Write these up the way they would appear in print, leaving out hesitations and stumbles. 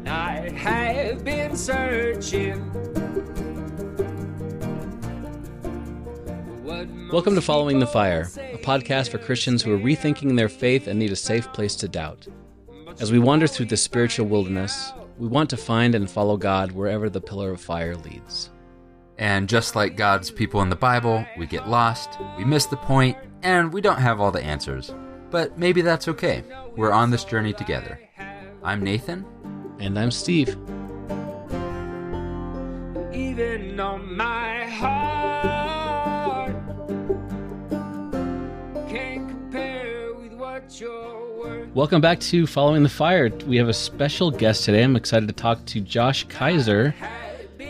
I have been searching. Welcome to Following the Fire, a podcast for Christians who are rethinking their faith and need a safe place to doubt. As we wander through the spiritual wilderness, we want to find and follow God wherever the pillar of fire leads. And just like God's people in the Bible, we get lost, we miss the point, and we don't have all the answers. But maybe that's okay. We're on this journey together. I'm Nathan. And I'm Steve. Even on my heart can't compare with what you're worth. Welcome back to Following the Fire. We have a special guest today. I'm excited to talk to Josh Kaiser,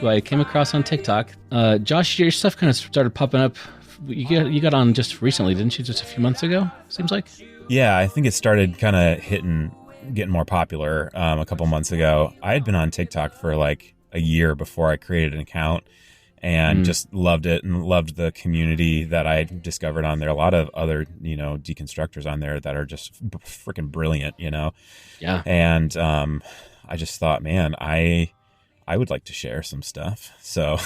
who I came across on TikTok. Josh, your stuff kind of started popping up. You got on just recently, didn't you? Just a few months ago, seems like. Yeah, I think it started kind of getting more popular a couple months ago. I had been on TikTok for like a year before I created an account and just loved it and loved the community that I discovered on there. A lot of other, deconstructors on there that are just freaking brilliant, Yeah. And I just thought, man, I would like to share some stuff. So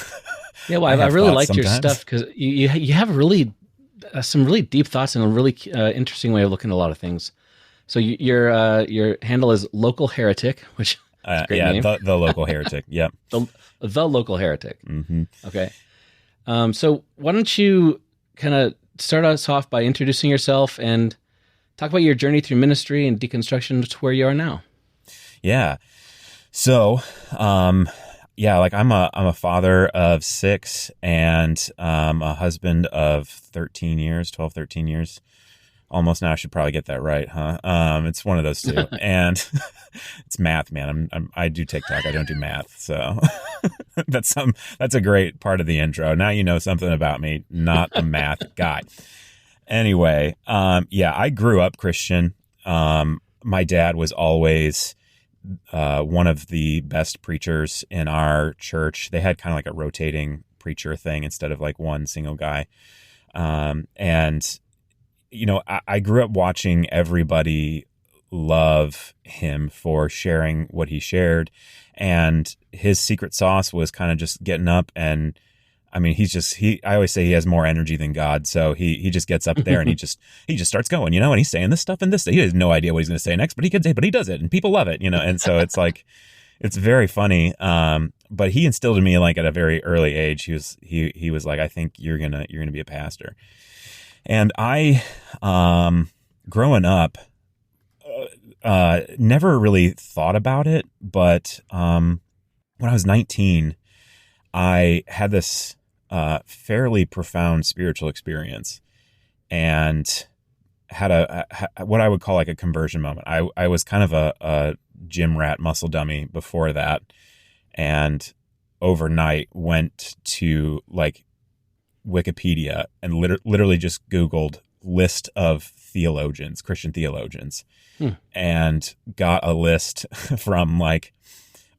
yeah, well, I really liked your stuff because you have really some really deep thoughts and a really interesting way of looking at a lot of things. So your handle is Local Heretic, which is a great name. the Local Heretic. Yep. the Local Heretic. Mm-hmm. Okay. So why don't you kind of start us off by introducing yourself and talk about your journey through ministry and deconstruction to where you are now. Yeah. So, I'm a father of 6 and a husband of 13 years. Almost now. I should probably get that right, huh? It's one of those two. And it's math, man. I do TikTok. I don't do math. So that's a great part of the intro. Now you know something about me, not a math guy. Anyway, I grew up Christian. My dad was always one of the best preachers in our church. They had kind of like a rotating preacher thing instead of like one single guy. I grew up watching everybody love him for sharing what he shared. And his secret sauce was kind of just getting up and, I mean, I always say he has more energy than God. So he just gets up there and he just starts going, and he's saying this stuff and this. He has no idea what he's going to say next, but he does it and people love it, and so it's like, it's very funny. But he instilled in me like at a very early age, he was like, I think you're going to be a pastor. And I, growing up, never really thought about it, but when I was 19, I had this fairly profound spiritual experience and had what I would call like a conversion moment. I was kind of a gym rat muscle dummy before that, and overnight went to like Wikipedia and literally just Googled list of theologians, Christian theologians, and got a list from like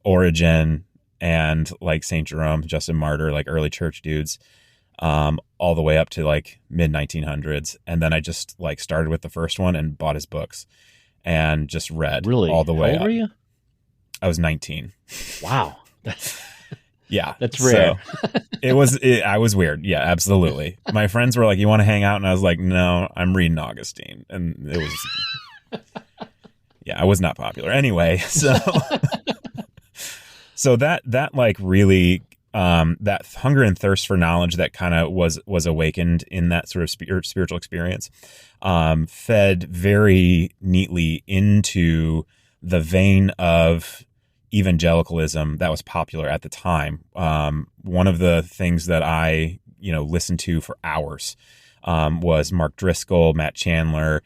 Origen and like St. Jerome, Justin Martyr, like early church dudes, all the way up to like mid 1900s. And then I just like started with the first one and bought his books and just read all the way up. How old up. were you? I was 19. Wow. Yeah. That's rare. So I was weird. Yeah, absolutely. My friends were like, you want to hang out? And I was like, no, I'm reading Augustine. And it was, yeah, I was not popular. Anyway, so that like really, that hunger and thirst for knowledge that kind of was awakened in that sort of spiritual experience, fed very neatly into the vein of evangelicalism that was popular at the time. One of the things that I, listened to for hours was Mark Driscoll, Matt Chandler,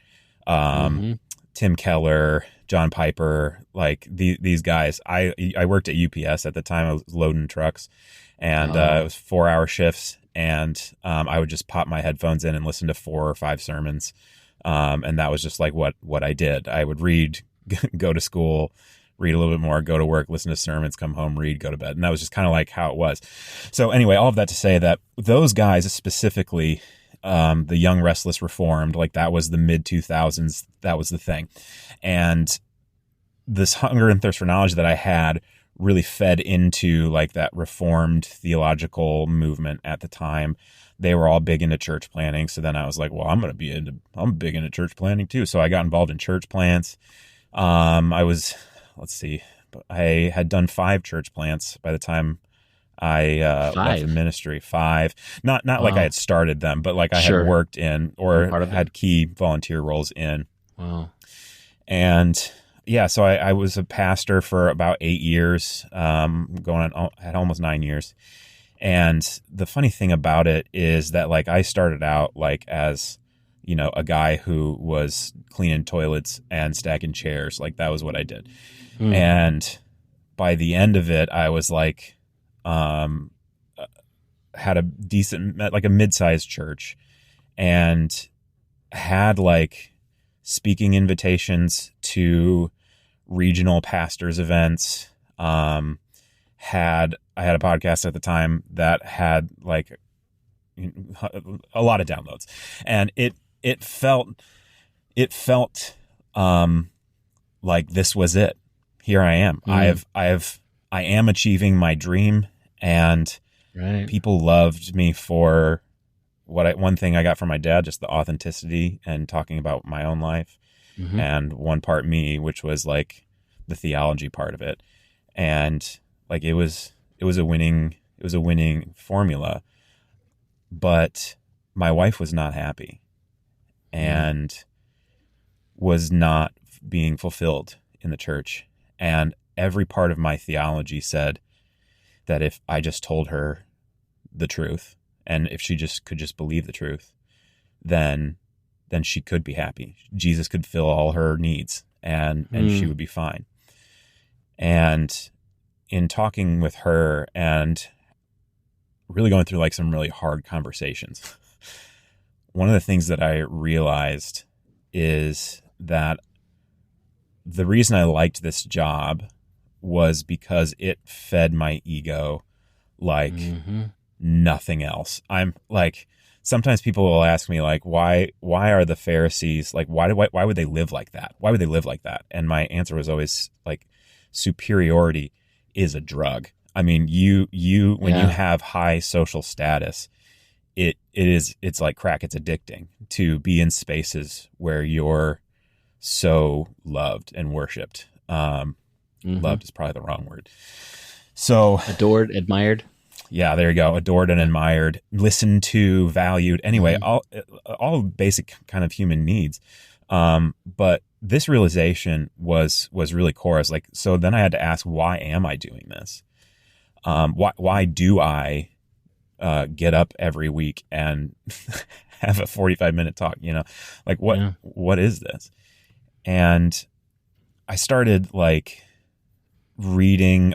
Tim Keller, John Piper, like these guys. I worked at UPS at the time. I was loading trucks, and it was 4-hour shifts, and I would just pop my headphones in and listen to 4 or 5 sermons, and that was just like what I did. I would read, go to school, read a little bit more, go to work, listen to sermons, come home, read, go to bed. And that was just kind of like how it was. So anyway, all of that to say that those guys specifically, the Young Restless Reformed, like that was the mid 2000s. That was the thing. And this hunger and thirst for knowledge that I had really fed into like that Reformed theological movement at the time. They were all big into church planting. So then I was like, well, I'm big into church planting too. So I got involved in church plants. I had done 5 church plants by the time I left the ministry. 5, not like I had started them, but like I had worked in or had key volunteer roles in. Wow. And yeah, so I was a pastor for about 8 years, had almost 9 years. And the funny thing about it is that like I started out like as, you know, a guy who was cleaning toilets and stacking chairs. Like that was what I did. And by the end of it, I was like, had a decent, like a mid-sized church, and had like speaking invitations to regional pastors events. I had a podcast at the time that had like a lot of downloads, and it felt like this was it. Here I am. I am achieving my dream, and people loved me for one thing I got from my dad, just the authenticity and talking about my own life, and one part me, which was like the theology part of it. And like it was a winning formula, but my wife was not happy and was not being fulfilled in the church. And every part of my theology said that if I just told her the truth, and if she could just believe the truth, then she could be happy. Jesus could fill all her needs, and she would be fine. And in talking with her and really going through like some really hard conversations, one of the things that I realized is that the reason I liked this job was because it fed my ego like nothing else. I'm like, sometimes people will ask me like, why are the Pharisees like, why would they live like that? Why would they live like that? And my answer was always like, superiority is a drug. I mean, when you have high social status, it's like crack. It's addicting to be in spaces where you're so loved and worshipped. Loved is probably the wrong word. So adored, admired. Yeah, there you go. Adored and admired, listened to, valued. Anyway, all basic kind of human needs. But this realization was really core. I was like, so then I had to ask, why am I doing this? Why do I get up every week and have a 45-minute talk? You know, like what is this? And I started like reading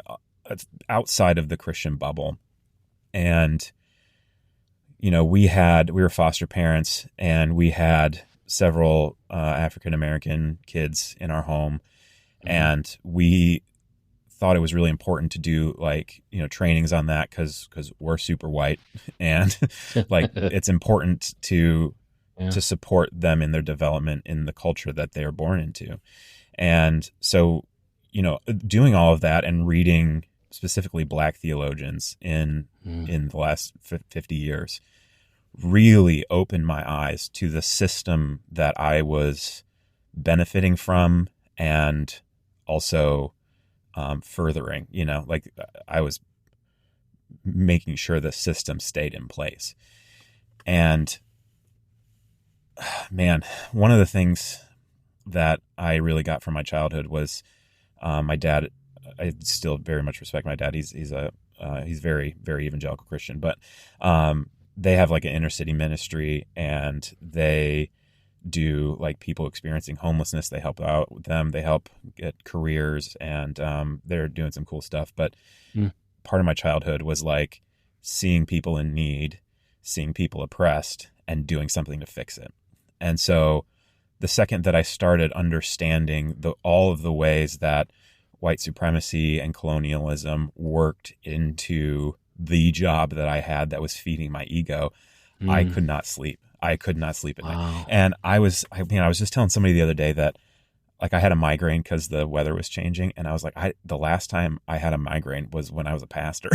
outside of the Christian bubble. And, you know, we were foster parents, and we had several African-American kids in our home. And we thought it was really important to do like, you know, trainings on that because we're super white, and like it's important to support them in their development in the culture that they are born into. And so, you know, doing all of that and reading specifically Black theologians in the last 50 years really opened my eyes to the system that I was benefiting from, and also furthering, you know, like I was making sure the system stayed in place. And man, one of the things that I really got from my childhood was my dad. I still very much respect my dad. He's very, very evangelical Christian, but they have like an inner city ministry, and they do like people experiencing homelessness. They help out with them. They help get careers, and they're doing some cool stuff. But part of my childhood was like seeing people in need, seeing people oppressed, and doing something to fix it. And so the second that I started understanding all of the ways that white supremacy and colonialism worked into the job that I had that was feeding my ego, I could not sleep. I could not sleep at night. And I was just telling somebody the other day that like I had a migraine because the weather was changing, and I was like, the last time I had a migraine was when I was a pastor.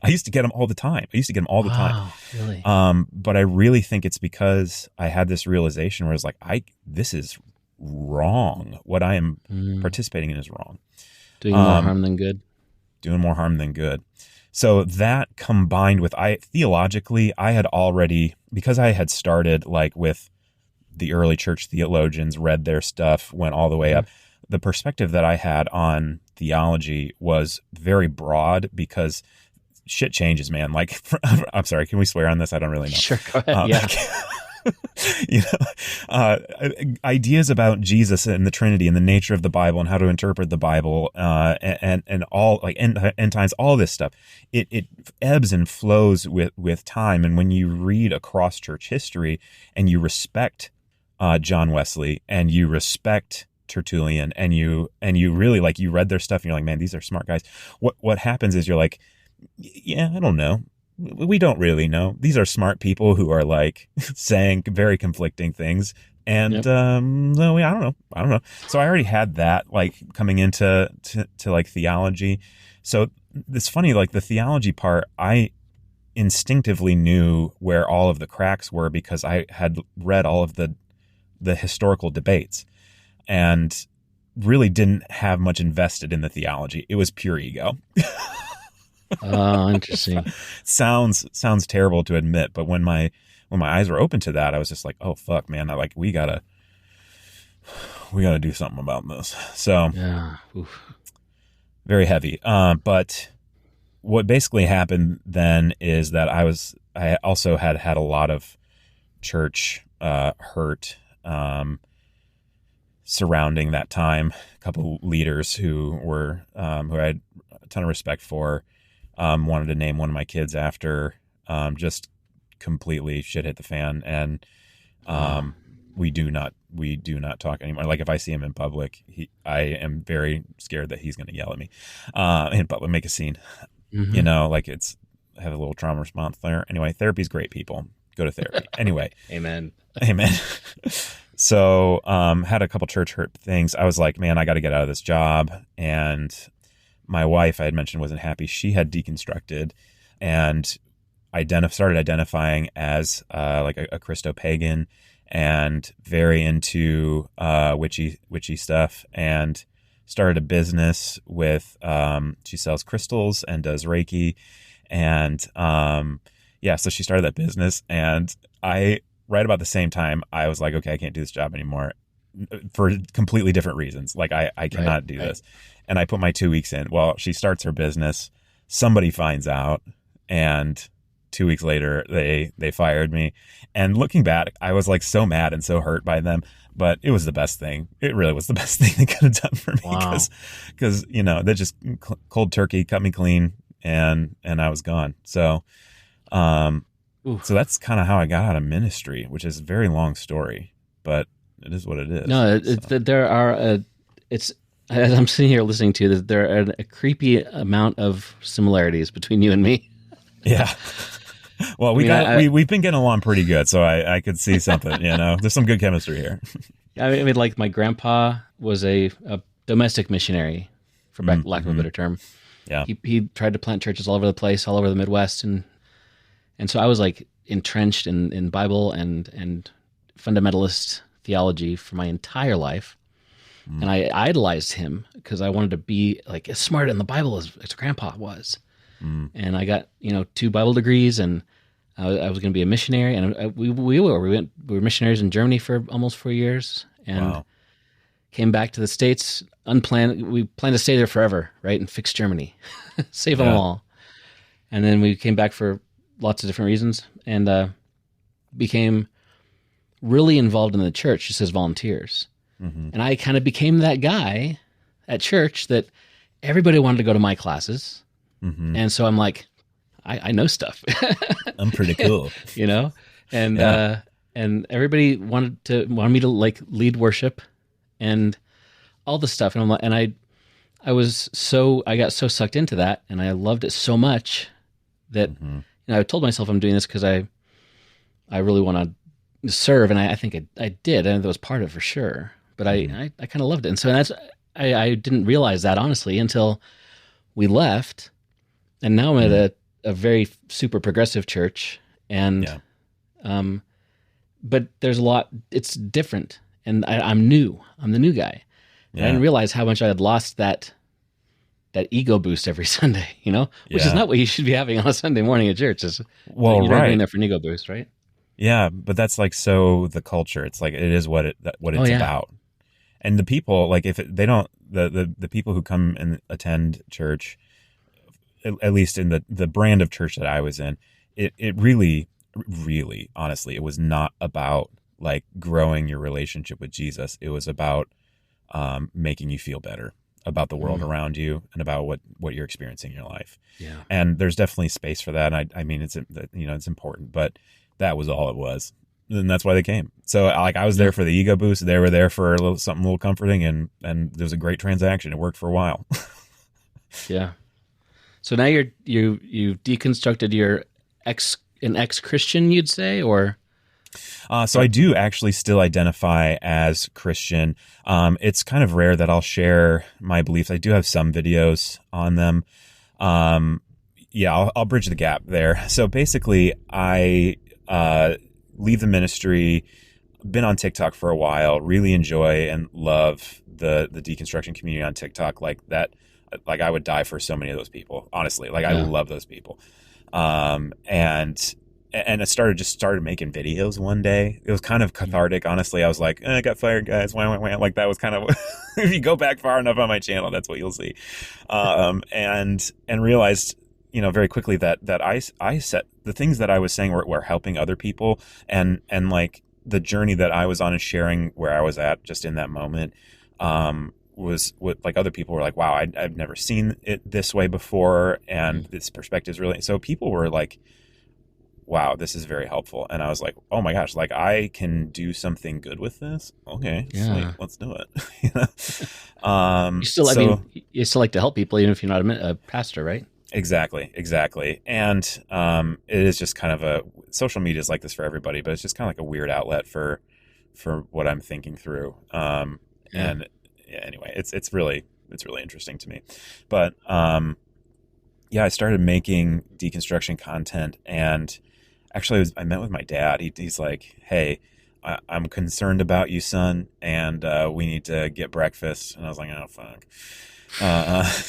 I used to get them all the time. Wow, really? But I really think it's because I had this realization where I was like, this is wrong. What I am participating in is wrong. Doing more harm than good. Doing more harm than good. So that combined with theologically, I had already, because I had started like with the early church theologians, read their stuff, went all the way up. The perspective that I had on theology was very broad because shit changes, man. Like, I'm sorry, can we swear on this? I don't really know. Sure, go ahead. Yeah. Ideas about Jesus and the Trinity and the nature of the Bible and how to interpret the Bible, and all like end times, all this stuff, it ebbs and flows with time. And when you read across church history and you respect John Wesley and you respect Tertullian and you really like, you read their stuff and you're like, man, these are smart guys. What happens is you're like, yeah, I don't know. We don't really know. These are smart people who are like saying very conflicting things. And, so I don't know. So I already had that like coming into like theology. So it's funny, like the theology part, I instinctively knew where all of the cracks were because I had read all of the historical debates and really didn't have much invested in the theology. It was pure ego. Oh, interesting. Sounds terrible to admit, but when my eyes were open to that, I was just like, oh fuck, man, we gotta do something about this. So yeah, oof. Very heavy. But what basically happened then is that I also had a lot of church hurt surrounding that time. A couple leaders who I had a ton of respect for. Wanted to name one of my kids after, just completely shit hit the fan. And, we do not talk anymore. Like if I see him in public, I am very scared that he's going to yell at me, in public, make a scene, like I have a little trauma response there. Anyway, therapy's great, people. Go to therapy. Anyway. Amen. So, had a couple church hurt things. I was like, man, I got to get out of this job. And my wife, I had mentioned, wasn't happy. She had deconstructed and started identifying as like a Christo-pagan and very into witchy stuff, and started a business with she sells crystals and does Reiki, and so she started that business, and right about the same time I was like, okay, I can't do this job anymore for completely different reasons. Like I cannot do this. And I put my 2 weeks in. Well, she starts her business. Somebody finds out. And 2 weeks later, they fired me. And looking back, I was like so mad and so hurt by them. But it was the best thing. It really was the best thing they could have done for me. Wow. Because they just cold turkey, cut me clean, and I was gone. So, so that's kind of how I got out of ministry, which is a very long story. But it is what it is. No, as I'm sitting here listening to this, there are a creepy amount of similarities between you and me. Yeah. Well, we've been getting along pretty good, so I could see something, there's some good chemistry here. I mean, like my grandpa was a domestic missionary, for lack of a better term. Yeah. He tried to plant churches all over the place, all over the Midwest. And so I was like entrenched in Bible and fundamentalist theology for my entire life. And I idolized him because I wanted to be like as smart in the Bible as grandpa was. And I got, 2 Bible degrees, and I was going to be a missionary. And we were missionaries in Germany for almost 4 years, and came back to the States unplanned. We planned to stay there forever, right? And fix Germany, save them all. And then we came back for lots of different reasons, and became really involved in the church just as volunteers. And I kind of became that guy at church that everybody wanted to go to my classes. And so I'm like, I know stuff. I'm pretty cool. And everybody wanted me to like lead worship and all the stuff. And I got so sucked into that, and I loved it so much that I told myself I'm doing this because I really want to serve, and I think I did, and that was part of it for sure. but I kind of loved it. And so I didn't realize that, honestly, until we left. And now I'm at a very super progressive church. And, but there's a lot, it's different. And I'm new. I'm the new guy. And I didn't realize how much I had lost that ego boost every Sunday, which is not what you should be having on a Sunday morning at church. You're not going there for an ego boost, right? Yeah, but that's like so the culture. It's like it is what it's about. And the people, like if they don't, the people who come and attend church, at least in the brand of church that I was in, it really, really, honestly, it was not about like growing your relationship with Jesus. It was about making you feel better about the world around you and about what you're experiencing in your life. Yeah. And there's definitely space for that. And I mean, it's important, but that was all it was. And that's why they came. So like I was there for the ego boost. They were there for something a little comforting, and there was a great transaction. It worked for a while. Yeah. So now you've deconstructed your an ex-Christian, you'd say, or? So I do actually still identify as Christian. It's kind of rare that I'll share my beliefs. I do have some videos on them. I'll bridge the gap there. So basically, I leave the ministry, been on TikTok for a while, really enjoy and love the deconstruction community on TikTok. Like that, like I would die for so many of those people, honestly. Like I love those people. And I started making videos one day. It was kind of cathartic, honestly. I was like, I got fired, guys. Wah, wah, wah. Like that was kind of, if you go back far enough on my channel, that's what you'll see. And realized, very quickly that I set the things that I was saying were helping other people, and like the journey that I was on and sharing where I was at just in that moment, was what like other people were like, wow, I've never seen it this way before. And this perspective is really, so people were like, wow, this is very helpful. And I was like, oh my gosh, like I can do something good with this. Okay, sweet, let's do it. You still like to help people, even if you're not a pastor, right? Exactly. And it is just kind of social media is like this for everybody, but it's just kind of like a weird outlet for what I'm thinking through. And anyway, it's really interesting to me. But I started making deconstruction content, and actually I met with my dad. He's like, hey, I'm concerned about you, son, and we need to get breakfast. And I was like, oh, fuck.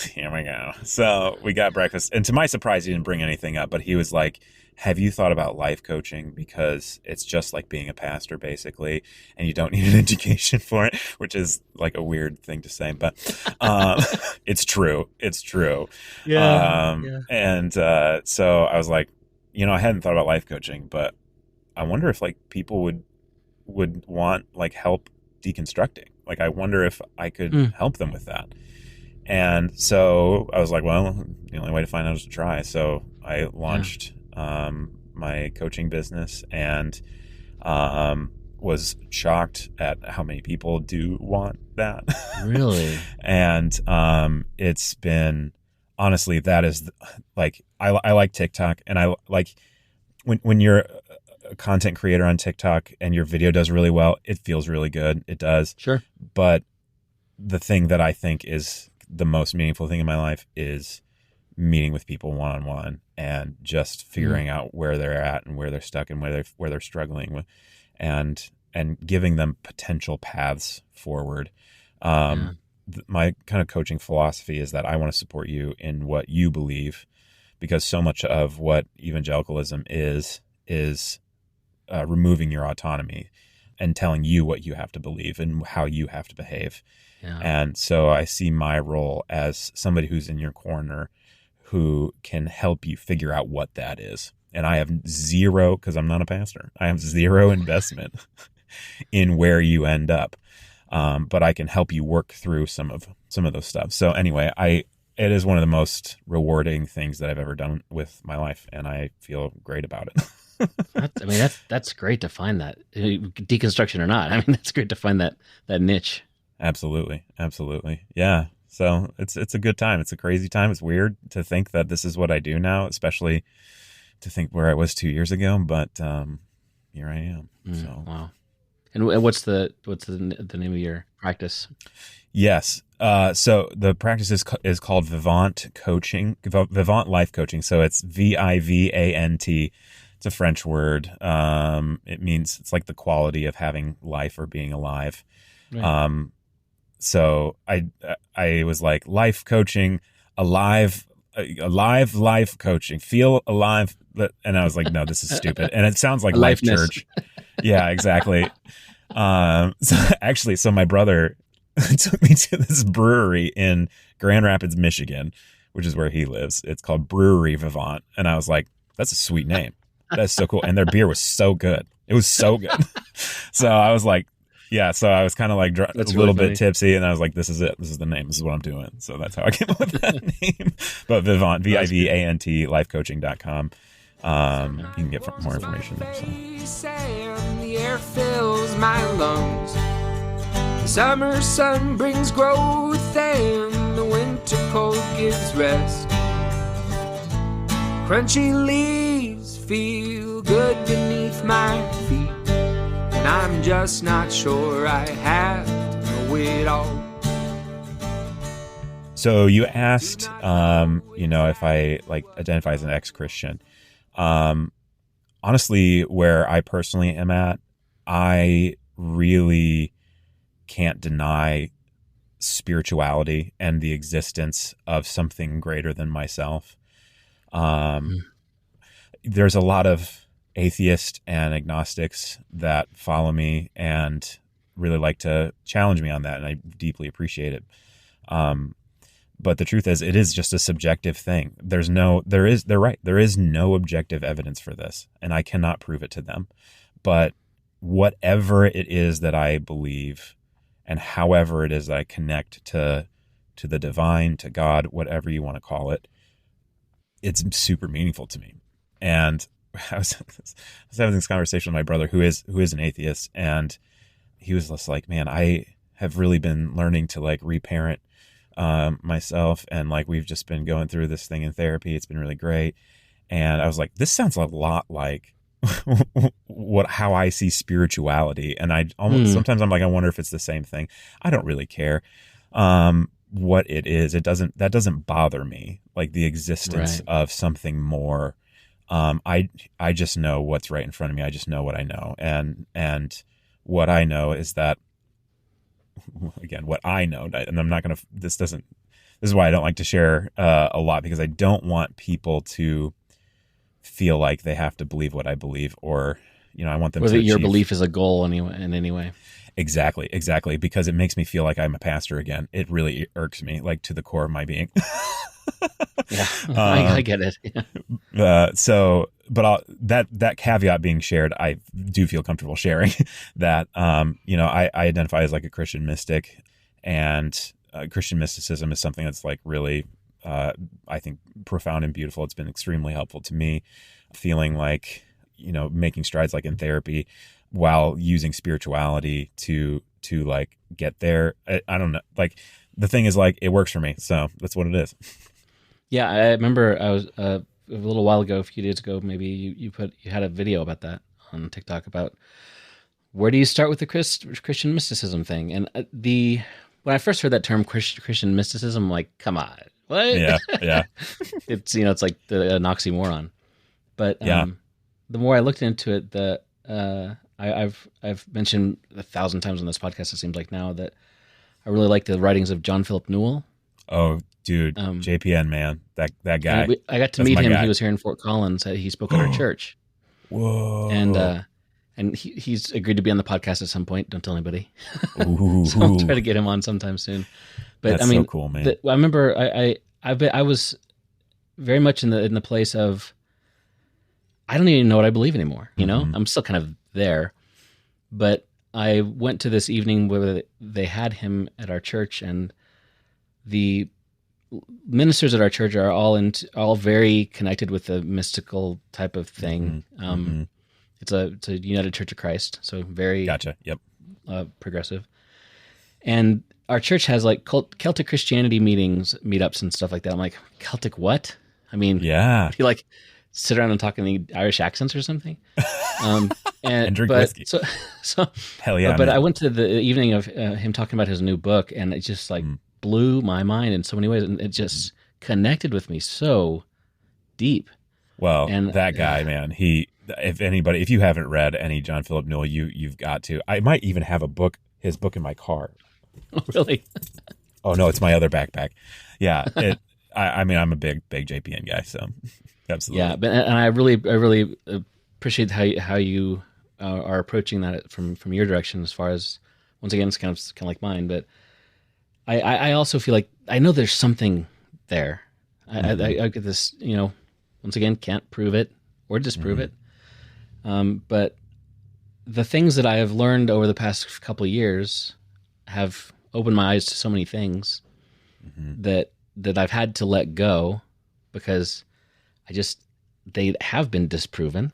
Here we go. So we got breakfast, and to my surprise, he didn't bring anything up, but he was like, have you thought about life coaching? Because it's just like being a pastor, basically, and you don't need an education for it, which is like a weird thing to say, but it's true. Yeah. And so I was like, I hadn't thought about life coaching, but I wonder if like people would want like help deconstructing. Like, I wonder if I could help them with that. And so I was like, well, the only way to find out is to try. So I launched my coaching business, and was shocked at how many people do want that. Really? And it's been, honestly, that is like, I like TikTok, and I like when you're a content creator on TikTok and your video does really well, it feels really good. It does. Sure. But the thing that I think is the most meaningful thing in my life is meeting with people one-on-one and just figuring out where they're at and where they're stuck and where they're struggling with, and giving them potential paths forward. My kind of coaching philosophy is that I want to support you in what you believe, because so much of what evangelicalism is removing your autonomy and telling you what you have to believe and how you have to behave. Yeah. And so I see my role as somebody who's in your corner, who can help you figure out what that is. And I have zero, because I'm not a pastor, I have zero investment in where you end up. But I can help you work through some of those stuff. So anyway, it is one of the most rewarding things that I've ever done with my life, and I feel great about it. That's great to find that, deconstruction or not. I mean, that's great to find that niche. Absolutely. Yeah. So it's a good time. It's a crazy time. It's weird to think that this is what I do now, especially to think where I was 2 years ago. But here I am. So wow. And what's the name of your practice? Yes. So the practice is called Vivant Coaching, Vivant Life Coaching. So it's Vivant. It's a French word. It means it's like the quality of having life or being alive. Right. So I was like, life coaching, alive life coaching, feel alive. And I was like, no, this is stupid. And it sounds like Life Aliveness. Church. Yeah, exactly. So my brother took me to this brewery in Grand Rapids, Michigan, which is where he lives. It's called Brewery Vivant. And I was like, that's a sweet name. That's so cool. And their beer was so good. It was so good. So I was like, yeah, so I was kind of like That's a really little funny. bit tipsy, and I was like, this is it. This is the name. This is what I'm doing. So that's how I came up with that name. But Vivant, Vivant, lifecoaching.com. You can get more information there. So. Sand, the air fills my lungs. The summer sun brings growth and the winter cold gives rest. Crunchy leaves feel good beneath my feet, and I'm just not sure I have to know it all. So you asked, if I like identify as an ex-Christian. Honestly, where I personally am at, I really can't deny spirituality and the existence of something greater than myself. There's a lot of atheists and agnostics that follow me and really like to challenge me on that, and I deeply appreciate it. But the truth is, it is just a subjective thing. They're right. There is no objective evidence for this, and I cannot prove it to them. But whatever it is that I believe, and however it is that I connect to the divine, to God, whatever you want to call it, it's super meaningful to me. And I was having this conversation with my brother, who is an atheist, and he was just like, "Man, I have really been learning to like reparent myself, and like we've just been going through this thing in therapy. It's been really great." And I was like, this sounds a lot like how I see spirituality. And I almost sometimes I'm like, I wonder if it's the same thing. I don't really care what it is. That doesn't bother me, like the existence of something more. I just know what's right in front of me. I just know what I know, and what I know is that, again, what I know, and I'm not going to, this is why I don't like to share a lot, because I don't want people to feel like they have to believe what I believe, or, I want them to that your achieve. belief is a goal in any way. Exactly. Because it makes me feel like I'm a pastor again. It really irks me, like to the core of my being. Yeah, I get it. But that caveat being shared, I do feel comfortable sharing that, I identify as like a Christian mystic, and Christian mysticism is something that's like really, I think, profound and beautiful. It's been extremely helpful to me, feeling like, making strides like in therapy while using spirituality to like get there. I don't know. Like the thing is, like, it works for me. So that's what it is. Yeah, I remember I was a little while ago, a few days ago, maybe you had a video about that on TikTok about where do you start with the Christian mysticism thing. And when I first heard that term Christian mysticism, I'm like, come on, what? Yeah. It's it's like an oxymoron. But Yeah. the more I looked into it, I've mentioned 1,000 times on this podcast, it seems like now, that I really like the writings of John Philip Newell. Oh, dude, JPN, man, that guy. I got to That's meet my him. guy. He was here in Fort Collins. He spoke at our church. Whoa. And he's agreed to be on the podcast at some point. Don't tell anybody. Ooh. So I'll try to get him on sometime soon. But That's so cool, man. I remember I was very much in the place of, I don't even know what I believe anymore. I'm still kind of there, but I went to this evening where they had him at our church, and the ministers at our church are all very connected with the mystical type of thing. It's a United Church of Christ, so very Gotcha. Yep. Progressive. And our church has like Celtic Christianity meetups and stuff like that. I'm like, Celtic what? I mean, Yeah. like sit around and talk in the Irish accents or something. And drink whiskey. So Hell yeah. But man. I went to the evening of him talking about his new book, and it just like blew my mind in so many ways, and it just connected with me so deep. Well, And that guy, man, if you haven't read any John Philip Newell, you've got to. I might even have his book in my car. Oh, really? Oh no, it's my other backpack. Yeah. I mean, I'm a big JPN guy, so absolutely. Yeah, and I really appreciate how you are approaching that from your direction. As far as, once again, it's kind of like mine, but I also feel like I know there's something there. I get this, once again, can't prove it or disprove it, but the things that I have learned over the past couple of years have opened my eyes to so many things that I've had to let go because they have been disproven.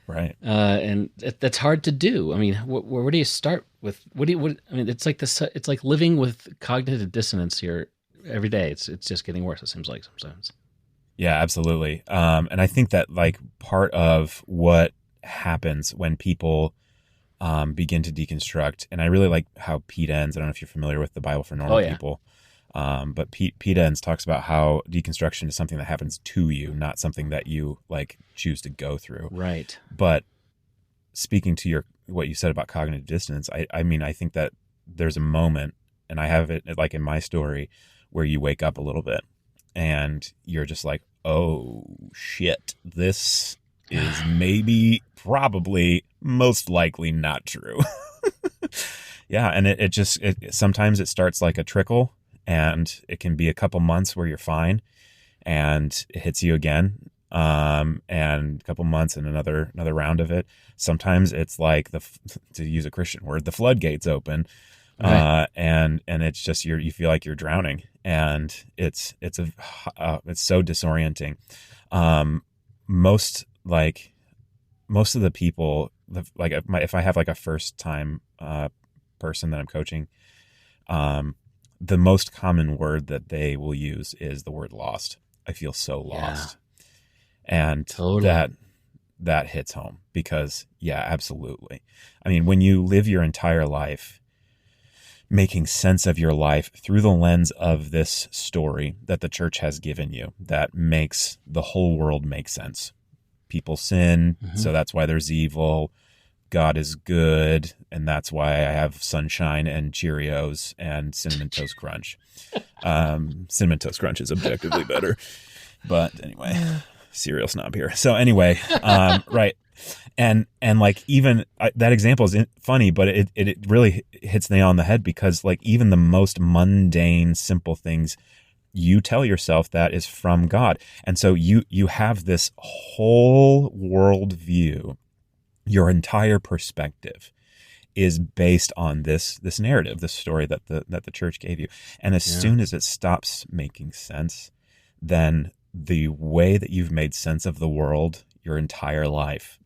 Right. And that's hard to do. I mean, where do you start with, it's like this, it's like living with cognitive dissonance here every day. It's just getting worse. It seems like sometimes. Yeah, absolutely. And I think that like part of what happens when people begin to deconstruct, and I really like how Pete Enns, I don't know if you're familiar with the Bible for Normal People, but Pete Enns talks about how deconstruction is something that happens to you, not something that you like choose to go through. Right. But speaking to what you said about cognitive dissonance, I mean, I think that there's a moment, and I have it like in my story, where you wake up a little bit and you're just like, oh shit, this is probably most likely not true. Yeah. And it sometimes it starts like a trickle, and it can be a couple months where you're fine, and it hits you again. And a couple months and another round of it. Sometimes it's like to use a Christian word, the floodgates open. Right. And it's just, you feel like you're drowning, and it's so disorienting. Most of the people, like if I have like a first time person that I'm coaching, the most common word that they will use is the word lost. I feel so lost. Yeah. And totally. that hits home because, yeah, absolutely. I mean, when you live your entire life making sense of your life through the lens of this story that the church has given you, that makes the whole world make sense. People sin, so that's why there's evil. God is good, and that's why I have sunshine and Cheerios and Cinnamon Toast Crunch. Cinnamon Toast Crunch is objectively better. But anyway, cereal snob here. So anyway, right. And like even that example is funny, but it really hits the nail on the head, because like even the most mundane, simple things, you tell yourself that is from God. And so you have this whole world view. Your entire perspective is based on this narrative, this story that the church gave you. And as soon as it stops making sense, then the way that you've made sense of the world your entire life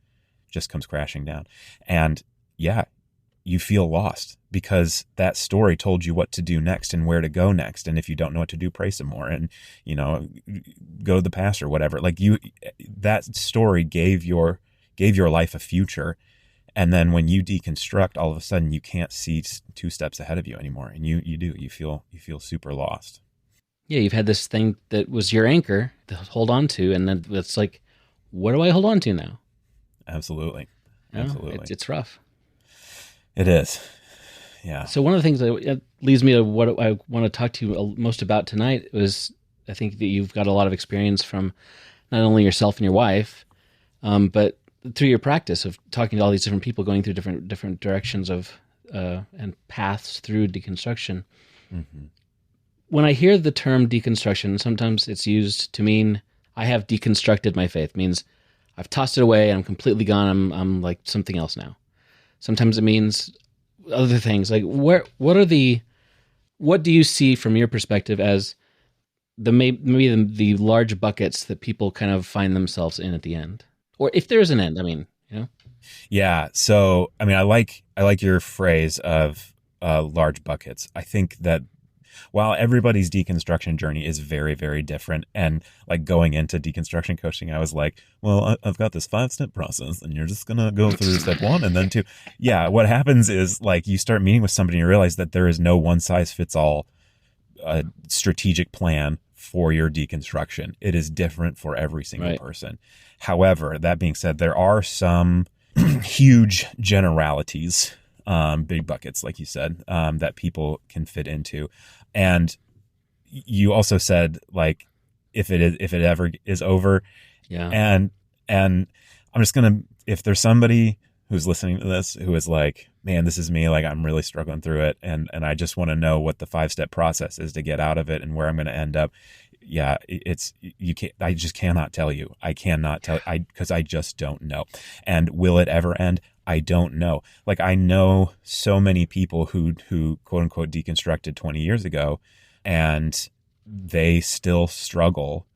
just comes crashing down. And yeah, you feel lost because that story told you what to do next and where to go next. And if you don't know what to do, pray some more and, go to the pastor, whatever. Like that story gave your life a future. And then when you deconstruct, all of a sudden you can't see 2 steps ahead of you anymore. And you feel super lost. Yeah. You've had this thing that was your anchor to hold on to. And then it's like, what do I hold on to now? Absolutely. Absolutely. It's rough. It is. Yeah. So one of the things that leads me to what I want to talk to you most about tonight was, I think that you've got a lot of experience from not only yourself and your wife, but through your practice of talking to all these different people, going through different directions of and paths through deconstruction. Mm-hmm. When I hear the term deconstruction, sometimes it's used to mean I have deconstructed my faith. It means I've tossed it away and I'm completely gone. I'm like something else now. Sometimes it means other things. Like what do you see from your perspective as maybe the large buckets that people kind of find themselves in at the end? Or if there's an end, Yeah. So, I mean, I like your phrase of large buckets. I think that while everybody's deconstruction journey is very, very different. And like going into deconstruction coaching, I was like, well, I've got this 5-step process and you're just going to go through step 1 and then 2. Yeah. What happens is like you start meeting with somebody and you realize that there is no one size fits all strategic plan for your deconstruction. It is different for every single person. However, that being said, there are some huge generalities, big buckets, like you said, that people can fit into. And you also said, like, if it ever is over, and I'm just gonna, if there's somebody who's listening to this who is like, man, this is me, like I'm really struggling through it, and I just want to know what the 5-step process is to get out of it and where I'm going to end up. Yeah, I just cannot tell you. I cannot tell, because I just don't know. And will it ever end? I don't know. Like, I know so many people who quote unquote deconstructed 20 years ago, and they still struggle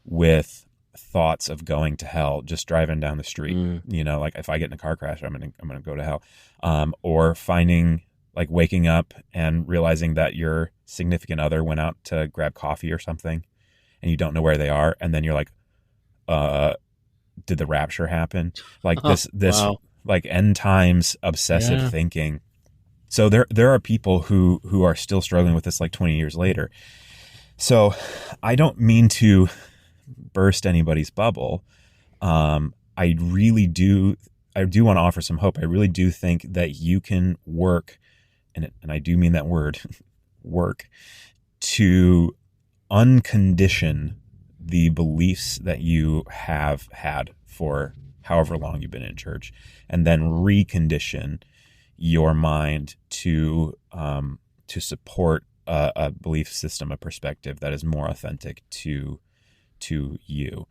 with thoughts of going to hell just driving down the street. You know, like if I get in a car crash, I'm gonna go to hell. Or finding, like, waking up and realizing that your significant other went out to grab coffee or something and you don't know where they are, and then you're like, did the rapture happen? Like this wow. Like end times obsessive thinking. So there are people who are still struggling with this like 20 years later. So I don't mean to burst anybody's bubble. I do want to offer some hope. I really do think that you can work, and I do mean that word, work, to uncondition the beliefs that you have had for however long you've been in church, and then recondition your mind to support a belief system, a perspective that is more authentic to you.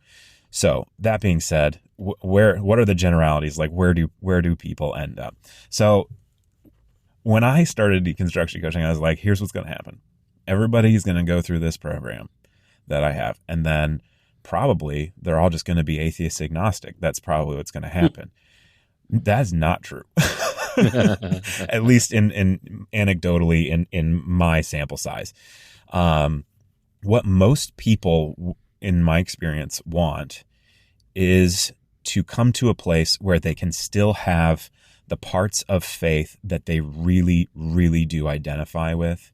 So that being said, what are the generalities? Like, where do people end up? So when I started deconstruction coaching, I was like, here's what's going to happen. Everybody's going to go through this program that I have, and then probably they're all just going to be atheist agnostic. That's probably what's going to happen. That's not true. At least in anecdotally in my sample size. What most people, in my experience, want is to come to a place where they can still have the parts of faith that they really, really do identify with,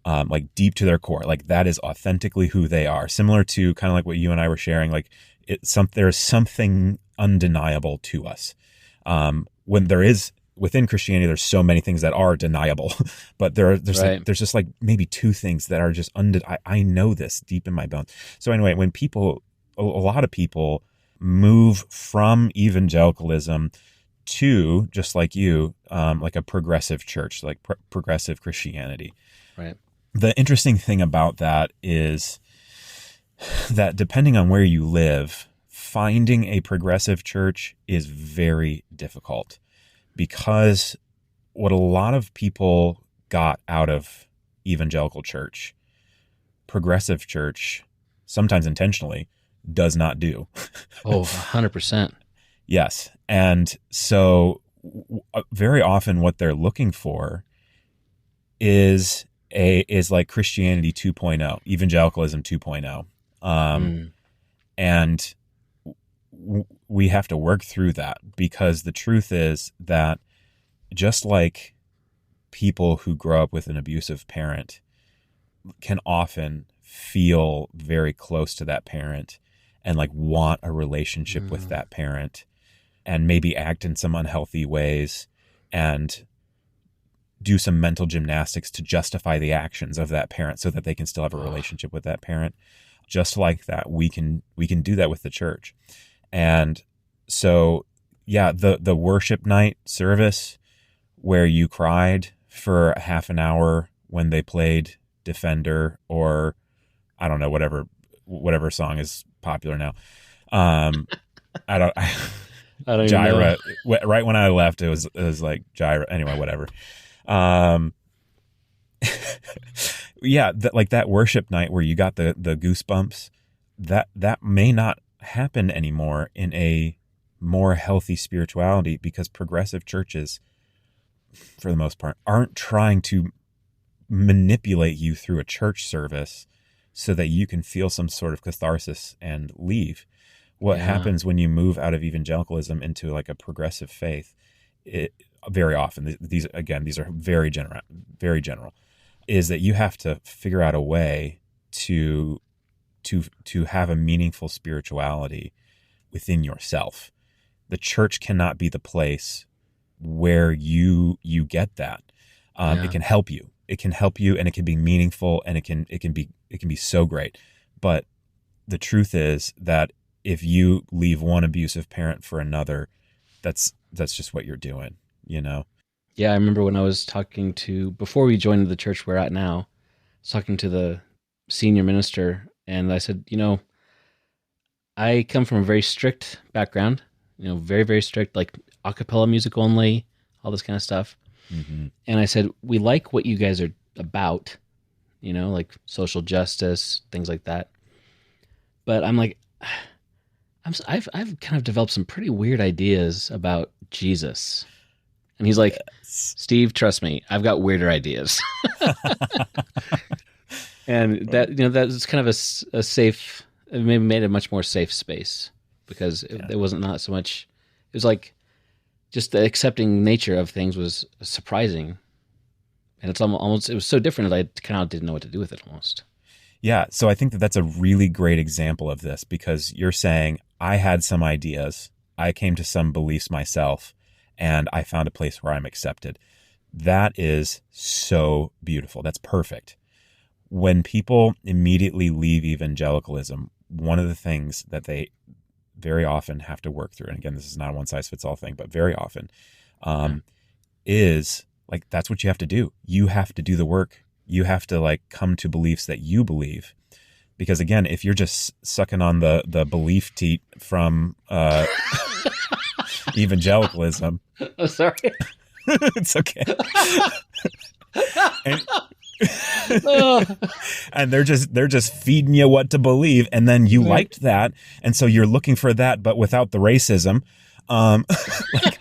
like deep to their core. Like that is authentically who they are. Similar to kind of like what you and I were sharing, like there is something undeniable to us. When there is, within Christianity, there's so many things that are deniable, but there's just like maybe 2 things that are just I know this deep in my bones. So anyway, when a lot of people move from evangelicalism to, just like you, like a progressive church, like progressive Christianity. Right. The interesting thing about that is that depending on where you live, finding a progressive church is very difficult, because what a lot of people got out of evangelical church, progressive church, sometimes intentionally, does not do. Oh, 100%. Yes. And so very often what they're looking for is like Christianity 2.0, evangelicalism 2.0. And we have to work through that, because the truth is that just like people who grow up with an abusive parent can often feel very close to that parent and like want a relationship with that parent, and maybe act in some unhealthy ways and do some mental gymnastics to justify the actions of that parent so that they can still have a relationship with that parent. Just like that, we can do that with the church. And so, yeah, the worship night service where you cried for a half an hour when they played Defender, or I don't know, whatever song is popular now. I don't Gyra. Right when I left, it was like Gyra. Anyway, whatever. Yeah, like that worship night where you got the goosebumps, that may not happen anymore in a more healthy spirituality, because progressive churches, for the most part, aren't trying to manipulate you through a church service so that you can feel some sort of catharsis and leave. What happens when you move out of evangelicalism into like a progressive faith, very often, these are very general, is that you have to figure out a way to have a meaningful spirituality within yourself. The church cannot be the place where you get that. It can help you. It can help you, and it can be meaningful, and it can be so great. But the truth is that if you leave one abusive parent for another, that's just what you're doing, you know? Yeah, I remember when I was talking to, before we joined the church we're at now, I was talking to the senior minister, and I said, I come from a very strict background, very, very strict, like a cappella music only, all this kind of stuff. Mm-hmm. And I said, we like what you guys are about, like social justice, things like that. But I'm like, I've kind of developed some pretty weird ideas about Jesus. And he's like, Steve, trust me, I've got weirder ideas. And that's kind of a safe, it maybe made a much more safe space, because it wasn't not so much, it was like just the accepting nature of things was surprising. And it's almost, it was so different that I kind of didn't know what to do with it almost. Yeah. So I think that's a really great example of this, because you're saying, I had some ideas, I came to some beliefs myself, and I found a place where I'm accepted. That is so beautiful. That's perfect. When people immediately leave evangelicalism, one of the things that they very often have to work through, and again, this is not a one-size-fits-all thing, but very often, is like, that's what you have to do. You have to do the work. You have to like come to beliefs that you believe. Because again, if you're just sucking on the belief teat from evangelicalism, oh, sorry, it's okay. And they're just feeding you what to believe, and then you liked that, and so you're looking for that, but without the racism. Like,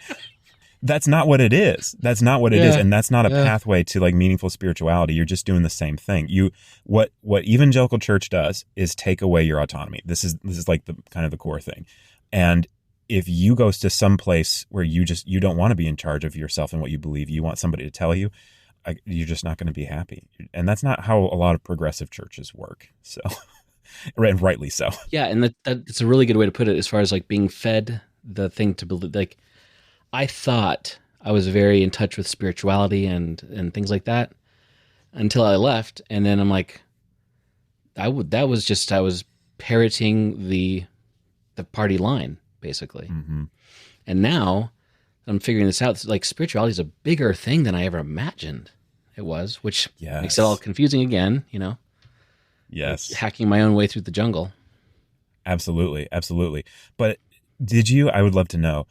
that's not what it is. That's not what it is, and that's not a pathway to like meaningful spirituality. You're just doing the same thing. What evangelical church does is take away your autonomy. This is like the kind of the core thing. And if you go to some place where you don't want to be in charge of yourself and what you believe, you want somebody to tell you, you're just not going to be happy. And that's not how a lot of progressive churches work. So, and rightly so. Yeah, and that's a really good way to put it, as far as like being fed the thing to believe. Like, I thought I was very in touch with spirituality and things like that until I left, and then I'm like, I was parroting the party line, basically. Mm-hmm. And now I'm figuring this out. Like, spirituality is a bigger thing than I ever imagined it was, which makes it all confusing again, Yes. Like hacking my own way through the jungle. Absolutely. Absolutely. But I would love to know,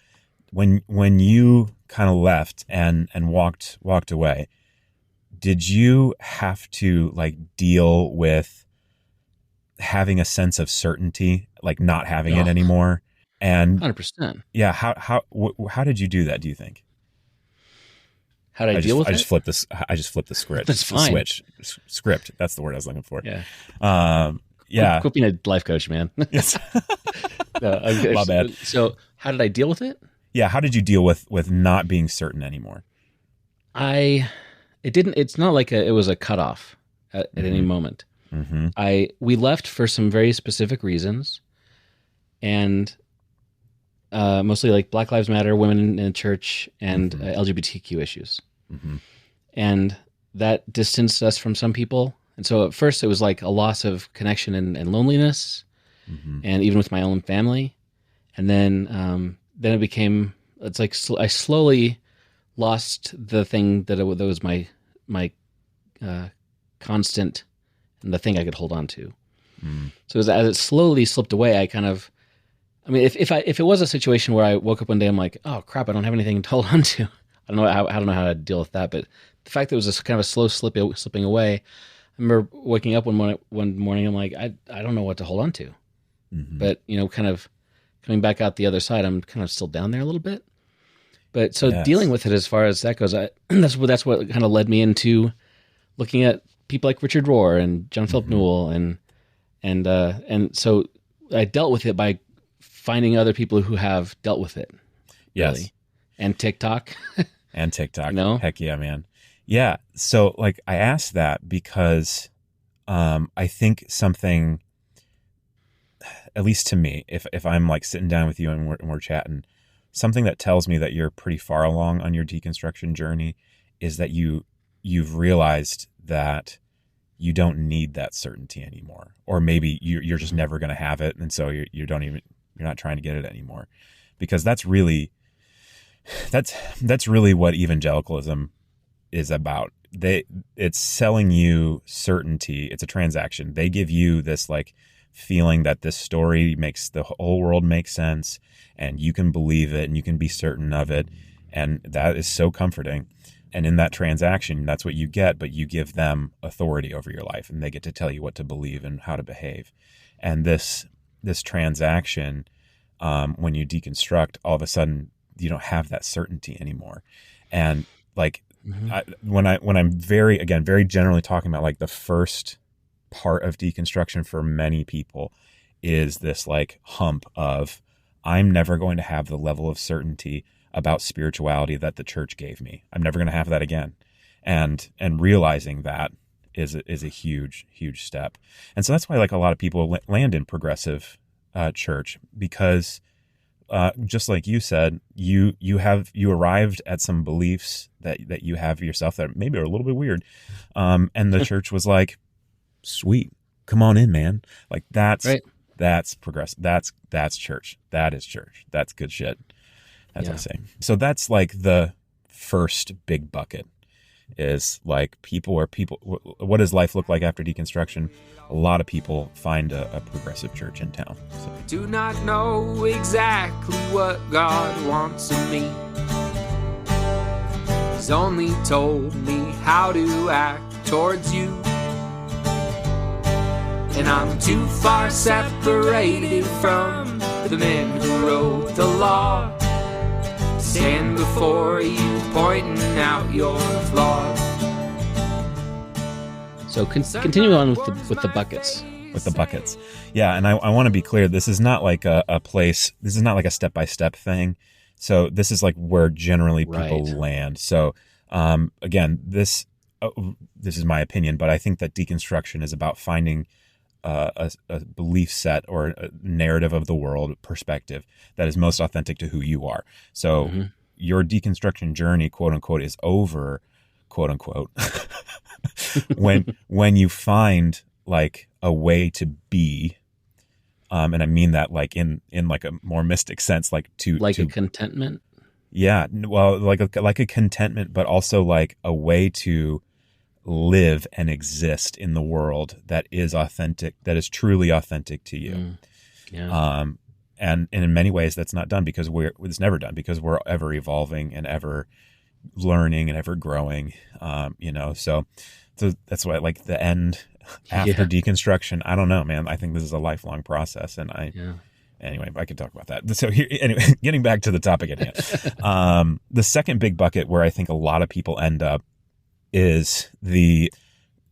when you kind of left and walked away, did you have to like deal with having a sense of certainty, like not having it anymore? And 100%. Yeah. How did you do that, do you think? How did I deal with it? I just flipped the script. That's fine. Script. That's the word I was looking for. Yeah. Yeah. Quit being a life coach, man. Yes. No, my bad. So how did I deal with it? Yeah. How did you deal with not being certain anymore? It's not like it was a cutoff at any moment. Mm-hmm. We left for some very specific reasons, and mostly like Black Lives Matter, women in the church, and LGBTQ issues. Mm-hmm. And that distanced us from some people. And so at first it was like a loss of connection and loneliness, and even with my own family. And then it became, it's like I slowly lost the thing that was my constant and the thing I could hold on to. So as it slowly slipped away, if it was a situation where I woke up one day, I'm like, oh crap, I don't have anything to hold on to. I don't know how to deal with that. But the fact that it was a kind of a slow slipping away, I remember waking up one morning, I'm like, I don't know what to hold on to. But kind of coming back out the other side, I'm kind of still down there a little bit. But so dealing with it as far as that goes, that's what kind of led me into looking at people like Richard Rohr and John Philip Newell, and so I dealt with it by finding other people who have dealt with it. Yes. Really. And TikTok. And TikTok. No? Heck yeah, man. Yeah. So like I asked that because I think something, at least to me, if I'm like sitting down with you and we're chatting, something that tells me that you're pretty far along on your deconstruction journey is that you've realized that you don't need that certainty anymore, or maybe you're just never going to have it, and so you're not trying to get it anymore, because that's really what evangelicalism is about. It's selling you certainty. It's a transaction. They give you this like feeling that this story makes the whole world make sense, and you can believe it and you can be certain of it, and that is so comforting. And in that transaction, that's what you get, but you give them authority over your life, and they get to tell you what to believe and how to behave. And this transaction, when you deconstruct, all of a sudden you don't have that certainty anymore. And like when I'm very generally talking about like the first part of deconstruction for many people is this like hump of, I'm never going to have the level of certainty about spirituality that the church gave me. I'm never going to have that again. And realizing that is a huge, huge step. And so that's why like a lot of people land in progressive church, because just like you said, you arrived at some beliefs that you have yourself that maybe are a little bit weird. And the church was like, sweet, come on in, man. Like that's progressive. That's church. That is church. That's good shit. That's what I'm saying. So that's like the first big bucket, is like what does life look like after deconstruction? A lot of people find a progressive church in town. So. I do not know exactly what God wants of me. He's only told me how to act towards you. And I'm too far separated from the men who wrote the law. Stand before you pointing out your flaws. So continue on with the buckets. With the buckets. Yeah, and I want to be clear, this is not like a place, this is not like a step-by-step thing. So this is like where generally people land. So again, this is my opinion, but I think that deconstruction is about finding a belief set or a narrative of the world perspective that is most authentic to who you are. So your deconstruction journey, quote unquote, is over, quote unquote, when you find like a way to be, and I mean that like in like a more mystic sense, like a contentment. Yeah, well, like a contentment, but also like a way to live and exist in the world that is authentic, that is truly authentic to you. And in many ways that's not done because it's never done because we're ever evolving and ever learning and ever growing. So that's why like the end after deconstruction, I don't know, man. I think this is a lifelong process, and anyway, I could talk about that. So here, anyway, getting back to the topic at hand, the second big bucket where I think a lot of people end up is the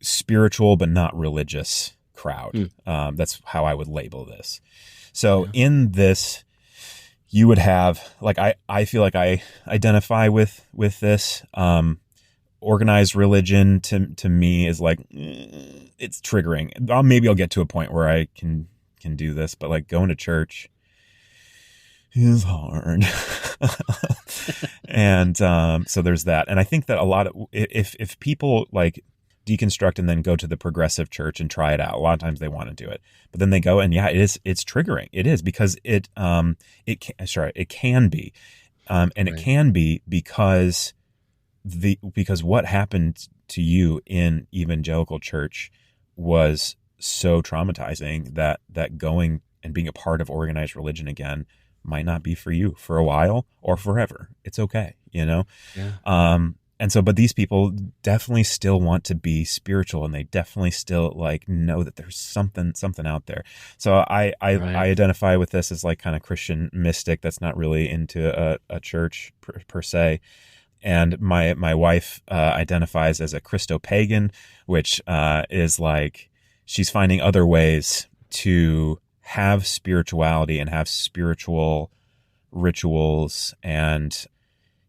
spiritual but not religious crowd. That's how I would label this. So in this, you would have, like, I feel like I identify with this. Organized religion to me is like, it's triggering. Maybe I'll get to a point where I can do this, but like going to church is hard. And so there's that. And I think that a lot of, if people like deconstruct and then go to the progressive church and try it out, a lot of times they want to do it, but then they go and it's triggering. It is because it can be, and it can be because what happened to you in evangelical church was so traumatizing that going and being a part of organized religion again might not be for you for a while or forever. It's okay, Yeah. And so, but these people definitely still want to be spiritual, and they definitely still like know that there's something out there. So I identify with this as like kind of Christian mystic that's not really into a church per se. And my wife identifies as a Christo-pagan, which is like she's finding other ways to have spirituality and have spiritual rituals and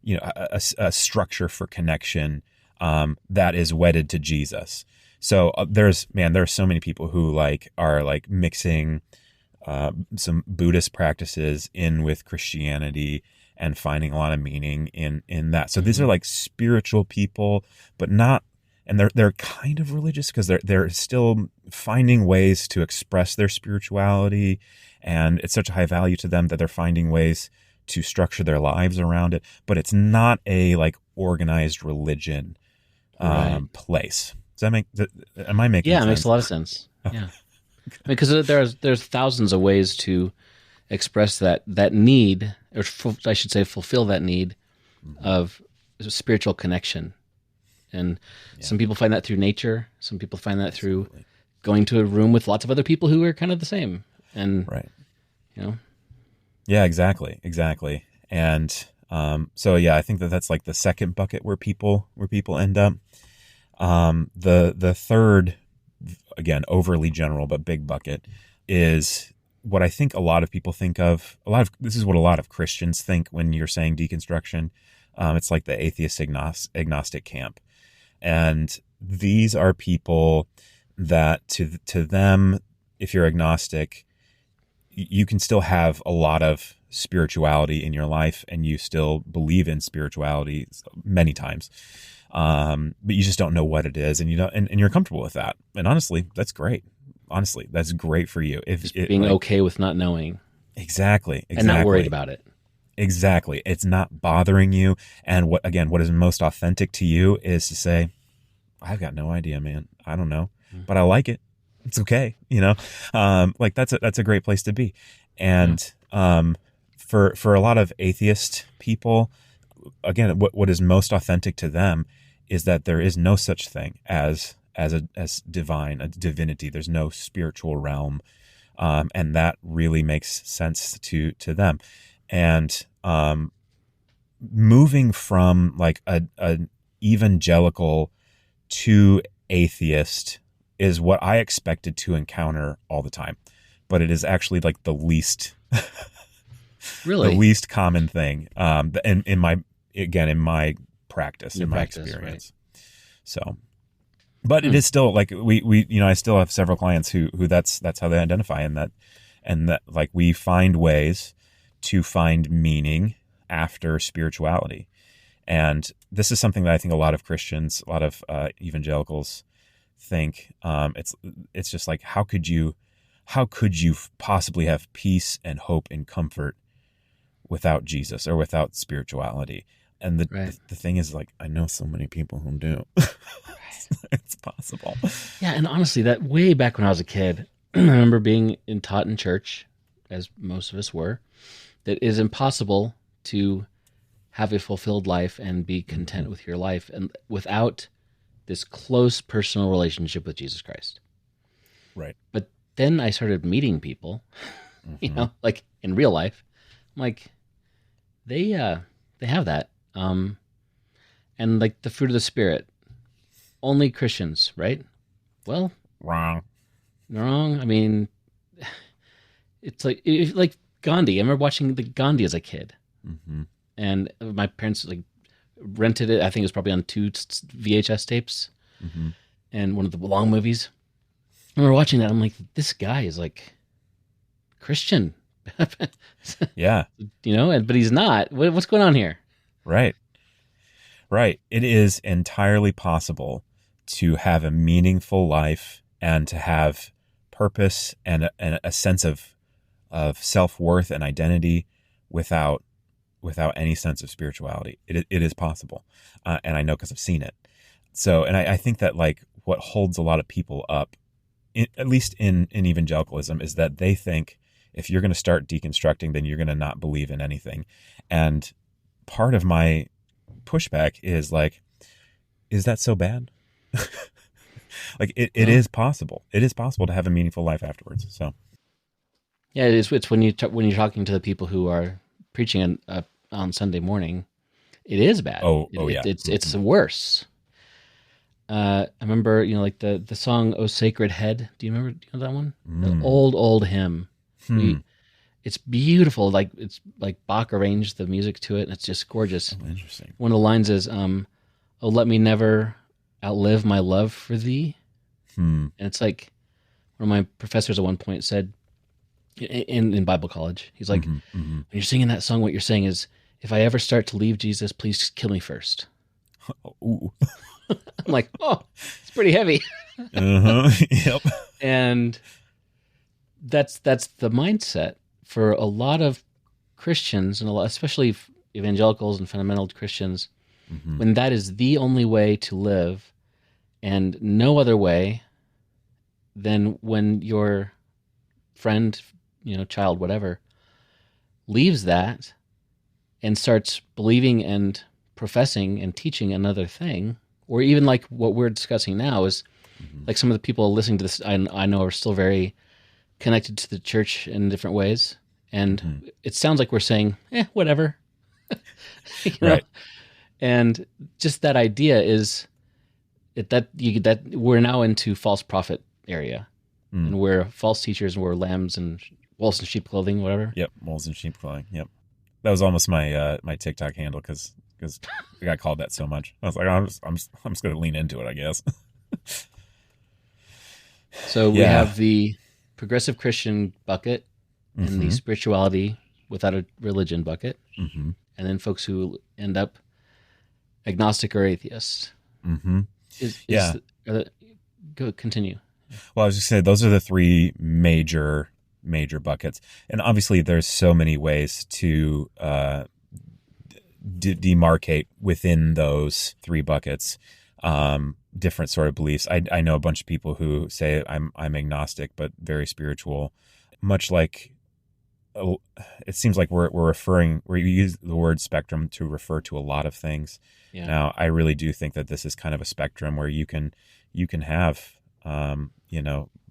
a structure for connection that is wedded to Jesus. So there's so many people who like are like mixing some Buddhist practices in with Christianity and finding a lot of meaning in that. So these are like spiritual people, but not, and they're kind of religious because they're still finding ways to express their spirituality, and it's such a high value to them that they're finding ways to structure their lives around it. But it's not a like organized religion place. Does that make? Am I making? Yeah, sense? It makes a lot of sense. Yeah, because there's thousands of ways to express that need, or I should say, fulfill that need of spiritual connection. And some people find that through nature. Some people find that through going to a room with lots of other people who are kind of the same. And yeah, exactly. And so yeah, I think that's like the second bucket where people end up. The third, again, overly general but big bucket, is what I think a lot of people think of. This is what a lot of Christians think when you're saying deconstruction. It's like the atheist agnostic camp. And these are people that to them, if you're agnostic, you can still have a lot of spirituality in your life and you still believe in spirituality many times. But you just don't know what it is, and and you're comfortable with that. And honestly, that's great. Honestly, that's great for you. If being okay with not knowing. Exactly. And not worried about it. Exactly. It's not bothering you. And what is most authentic to you is to say, I've got no idea, man. I don't know, but I like it. It's okay. Like that's a great place to be. And, for a lot of atheist people, again, what is most authentic to them is that there is no such thing as a divinity. There's no spiritual realm. And that really makes sense to them. And moving from like an evangelical to atheist is what I expected to encounter all the time, but it is actually like the least really the least common thing in my practice, in my experience. Right. So, but it is still like we I still have several clients who that's how they identify, and that like we find ways to find meaning after spirituality. And this is something that I think a lot of Christians, a lot of evangelicals think. It's just like, how could you possibly have peace and hope and comfort without Jesus or without spirituality? And the thing is, like, I know so many people who do. It's possible. Yeah, and honestly, that way back when I was a kid, I remember being taught in church, as most of us were, that it is impossible to have a fulfilled life and be content with your life and without this close personal relationship with Jesus Christ. Right. But then I started meeting people, like in real life. I'm like, they have that. And like the fruit of the Spirit, only Christians, right? Well, wrong. I mean, it's like Gandhi. I remember watching the Gandhi as a kid. Mm-hmm. And my parents like rented it. I think it was probably on 2 VHS tapes, and one of the long movies. I remember watching that. I'm like, this guy is like Christian. Yeah. But he's not. What's going on here? Right. It is entirely possible to have a meaningful life and to have purpose and a sense of self-worth and identity without any sense of spirituality. It is possible. And I know because I've seen it. So, and I think that like what holds a lot of people up, at least in evangelicalism, is that they think if you're going to start deconstructing, then you're going to not believe in anything. And part of my pushback is like, is that so bad? Like it is possible. It is possible to have a meaningful life afterwards. So, yeah, it is. It's when you're talking to the people who are preaching on Sunday morning, it is bad. Yeah. It's worse. I remember, like the song "Oh Sacred Head." Do you know that one? The old hymn. It's beautiful. Like it's like Bach arranged the music to it, and it's just gorgeous. Oh, interesting. One of the lines is, "Oh, let me never outlive my love for thee." And it's like one of my professors at one point said in Bible college, he's like, when you're singing that song, what you're saying is, if I ever start to leave Jesus, please kill me first. Ooh. I'm like, oh, it's pretty heavy. Yep. And that's the mindset for a lot of Christians, and especially evangelicals and fundamental Christians, when that is the only way to live and no other way, then when your friend, child, whatever, leaves that and starts believing and professing and teaching another thing, or even like what we're discussing now is like some of the people listening to this, I know are still very connected to the church in different ways. And it sounds like we're saying, whatever. Right. And just that idea is that we're now into false prophet area, and we're false teachers, and we're lambs and wolves in sheep clothing, whatever. Yep, wolves in sheep clothing. Yep, that was almost my my TikTok handle because I got called that so much. I was like, I'm just going to lean into it, I guess. So we have the progressive Christian bucket and the spirituality without a religion bucket, and then folks who end up agnostic or atheist. Go continue. Well, I was just saying those are the three major buckets, and obviously there's so many ways to demarcate within those three buckets. Different sort of beliefs. I know a bunch of people who say I'm agnostic but very spiritual, much like it seems like we use the word spectrum to refer to a lot of things. Yeah. Now, I really do think that this is kind of a spectrum where you can have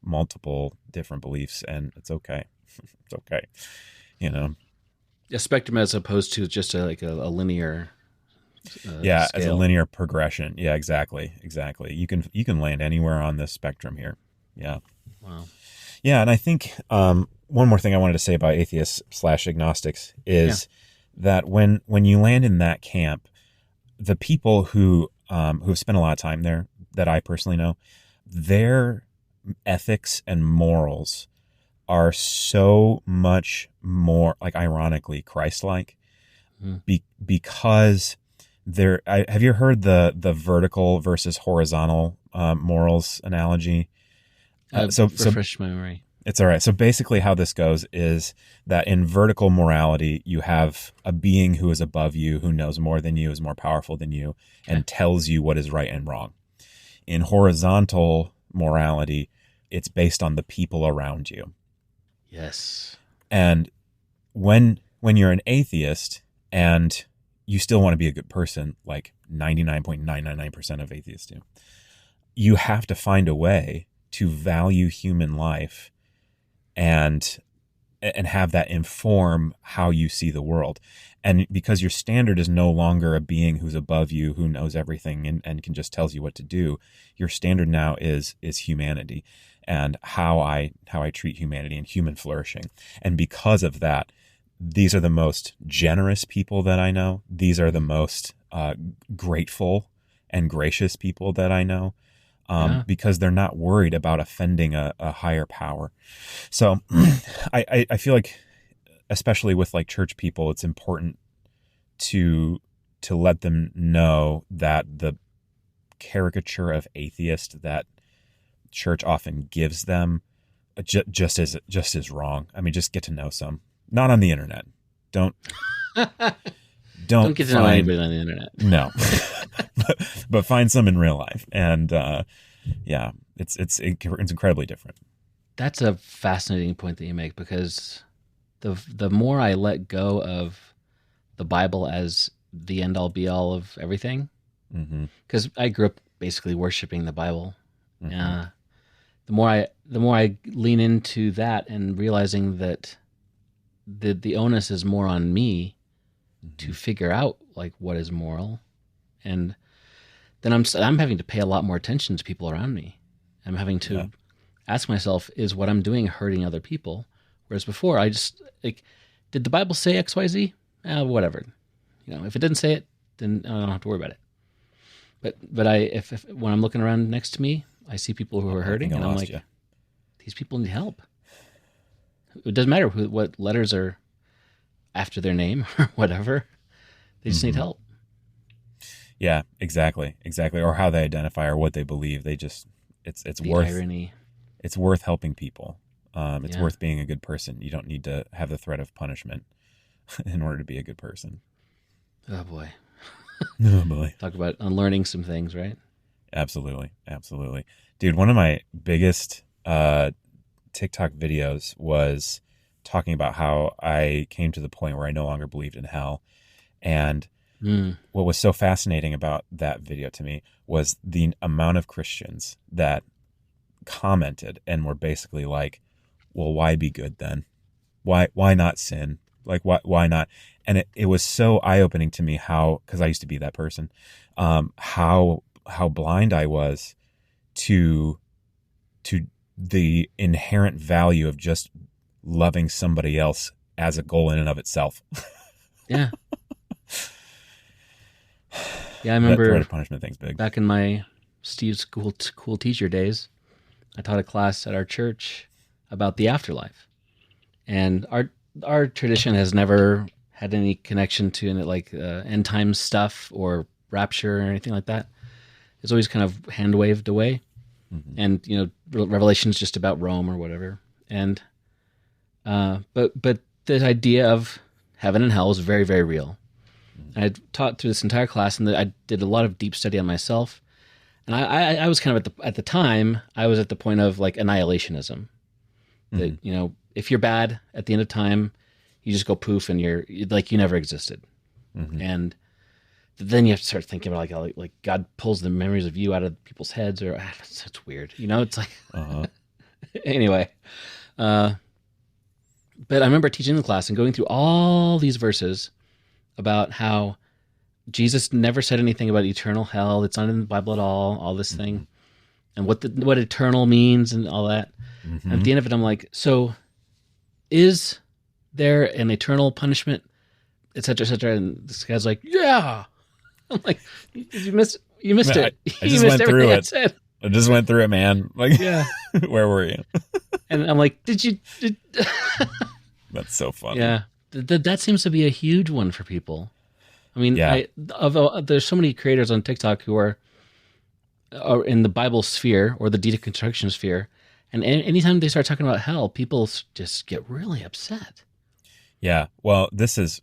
multiple different beliefs, and it's okay. It's okay. A spectrum as opposed to just a linear scale. As a linear progression. Yeah, exactly. You can land anywhere on this spectrum here. Yeah. Wow. Yeah, and I think one more thing I wanted to say about atheists / agnostics is that when you land in that camp, the people who have spent a lot of time there, that I personally know, their ethics and morals are so much more, like, ironically Christ-like, because have you heard the vertical versus horizontal morals analogy? Refresh my memory. It's all right. So basically how this goes is that in vertical morality, you have a being who is above you, who knows more than you, is more powerful than you, and tells you what is right and wrong. In horizontal morality, it's based on the people around you. Yes. And when you're an atheist and you still want to be a good person, like 99.999% of atheists do, you have to find a way to value human life and have that inform how you see the world. And because your standard is no longer a being who's above you, who knows everything and can just tells you what to do, your standard now is humanity and how I treat humanity and human flourishing. And because of that, these are the most generous people that I know. These are the most grateful and gracious people that I know. Because they're not worried about offending a higher power. So I feel like, especially with like church people, it's important to let them know that the caricature of atheist that church often gives them just is wrong. I mean, just get to know some. Not on the internet. Don't get to know anybody on the internet. No. but find some in real life. And it's incredibly different. That's a fascinating point that you make, because the more I let go of the Bible as the end all be all of everything, because I grew up basically worshiping the Bible. The more I lean into that and realizing that the onus is more on me to figure out like what is moral, and then I'm having to pay a lot more attention to people around me. I'm having to ask myself, is what I'm doing hurting other people? Whereas before, I just like, did the Bible say X, Y, Z? Whatever. If it didn't say it, then I don't have to worry about it. But if when I'm looking around next to me, I see people who are hurting, and I'm like, these people need help. It doesn't matter what letters are after their name or whatever. They just need help. Yeah, exactly. Or how they identify or what they believe. They just, it's the worth irony. It's worth helping people. It's worth being a good person. You don't need to have the threat of punishment in order to be a good person. Oh boy. Oh boy. Talk about unlearning some things, right? Absolutely. Dude, one of my biggest TikTok videos was talking about how I came to the point where I no longer believed in hell. And what was so fascinating about that video to me was the amount of Christians that commented and were basically like, well, why be good then? Why not sin? Like, why not? And it was so eye-opening to me how, because I used to be that person, how blind I was to the inherent value of just loving somebody else as a goal in and of itself. Yeah. Yeah, I remember that threat of punishment thing's big. Back in my Steve's school teacher days, I taught a class at our church about the afterlife. And our tradition has never had any connection to like end time stuff or rapture or anything like that. It's always kind of hand waved away. Mm-hmm. And Revelation's just about Rome or whatever. And but the idea of heaven and hell is very, very real. And I taught through this entire class, and I did a lot of deep study on myself. And I was kind of at the time I was at the point of like annihilationism. That if you're bad at the end of time, you just go poof, and you're like you never existed. Mm-hmm. And then you have to start thinking about like God pulls the memories of you out of people's heads, or it's weird. It's like anyway. But I remember teaching the class and going through all these verses about how Jesus never said anything about eternal hell. It's not in the Bible at all this thing, and what eternal means and all that. Mm-hmm. And at the end of it, I'm like, so is there an eternal punishment, et cetera, et cetera? And this guy's like, yeah. I'm like, you missed it. I just went through it. I just went through it, man. Like, yeah. Where were you? And I'm like, did That's so funny. Yeah. That seems to be a huge one for people. I mean, there's so many creators on TikTok who are in the Bible sphere or the deconstruction sphere, and anytime they start talking about hell, people just get really upset. Yeah, well, this is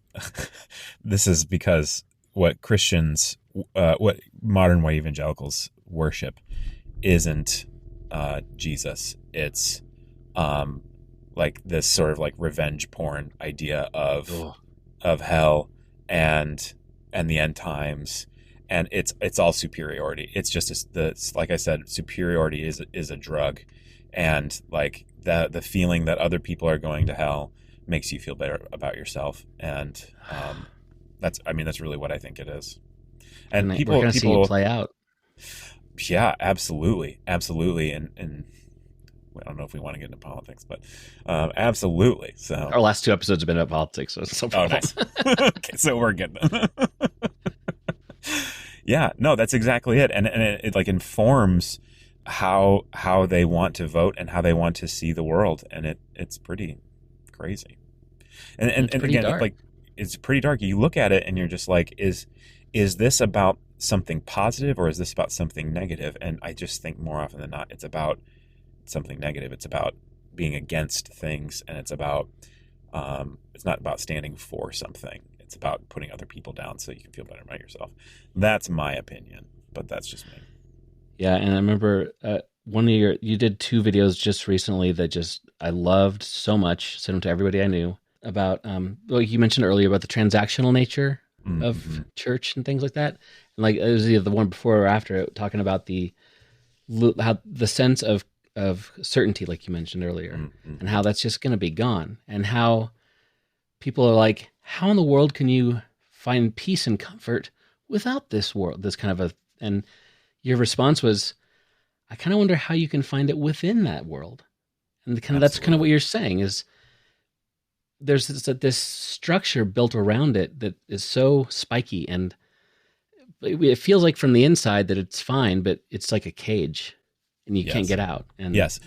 because what Christians, what modern white evangelicals worship, isn't Jesus. It's like this sort of like revenge porn idea of hell and the end times, and it's all superiority. It's just like I said, superiority is a drug, and like the feeling that other people are going to hell makes you feel better about yourself, and that's really what I think it is. And we're gonna see it play out. Yeah, absolutely, and I don't know if we want to get into politics, but absolutely. So our last two episodes have been about politics, so it's so nice. Okay, so we're good. Yeah, no, that's exactly it, and it like informs how they want to vote and how they want to see the world, and it's pretty crazy. And again, dark. Like it's pretty dark. You look at it and you're just like, is this about something positive or is this about something negative? And I just think more often than not, it's about something negative. It's about being against things, and it's about it's not about standing for something. It's about putting other people down so you can feel better about yourself. That's my opinion, but that's just me. Yeah, and I remember you did two videos just recently that just I loved so much. Sent them to everybody I knew about you mentioned earlier about the transactional nature of church and things like that. And like it was either the one before or after talking about how the sense of certainty, like you mentioned earlier, and how that's just going to be gone, and how people are like, how in the world can you find peace and comfort without this world, this kind of a, and your response was, I kind of wonder how you can find it within that world. And that's kind of what you're saying is there's this structure built around it that is so spiky, and it feels like from the inside that it's fine, but it's like a cage and you can't get out. And yes.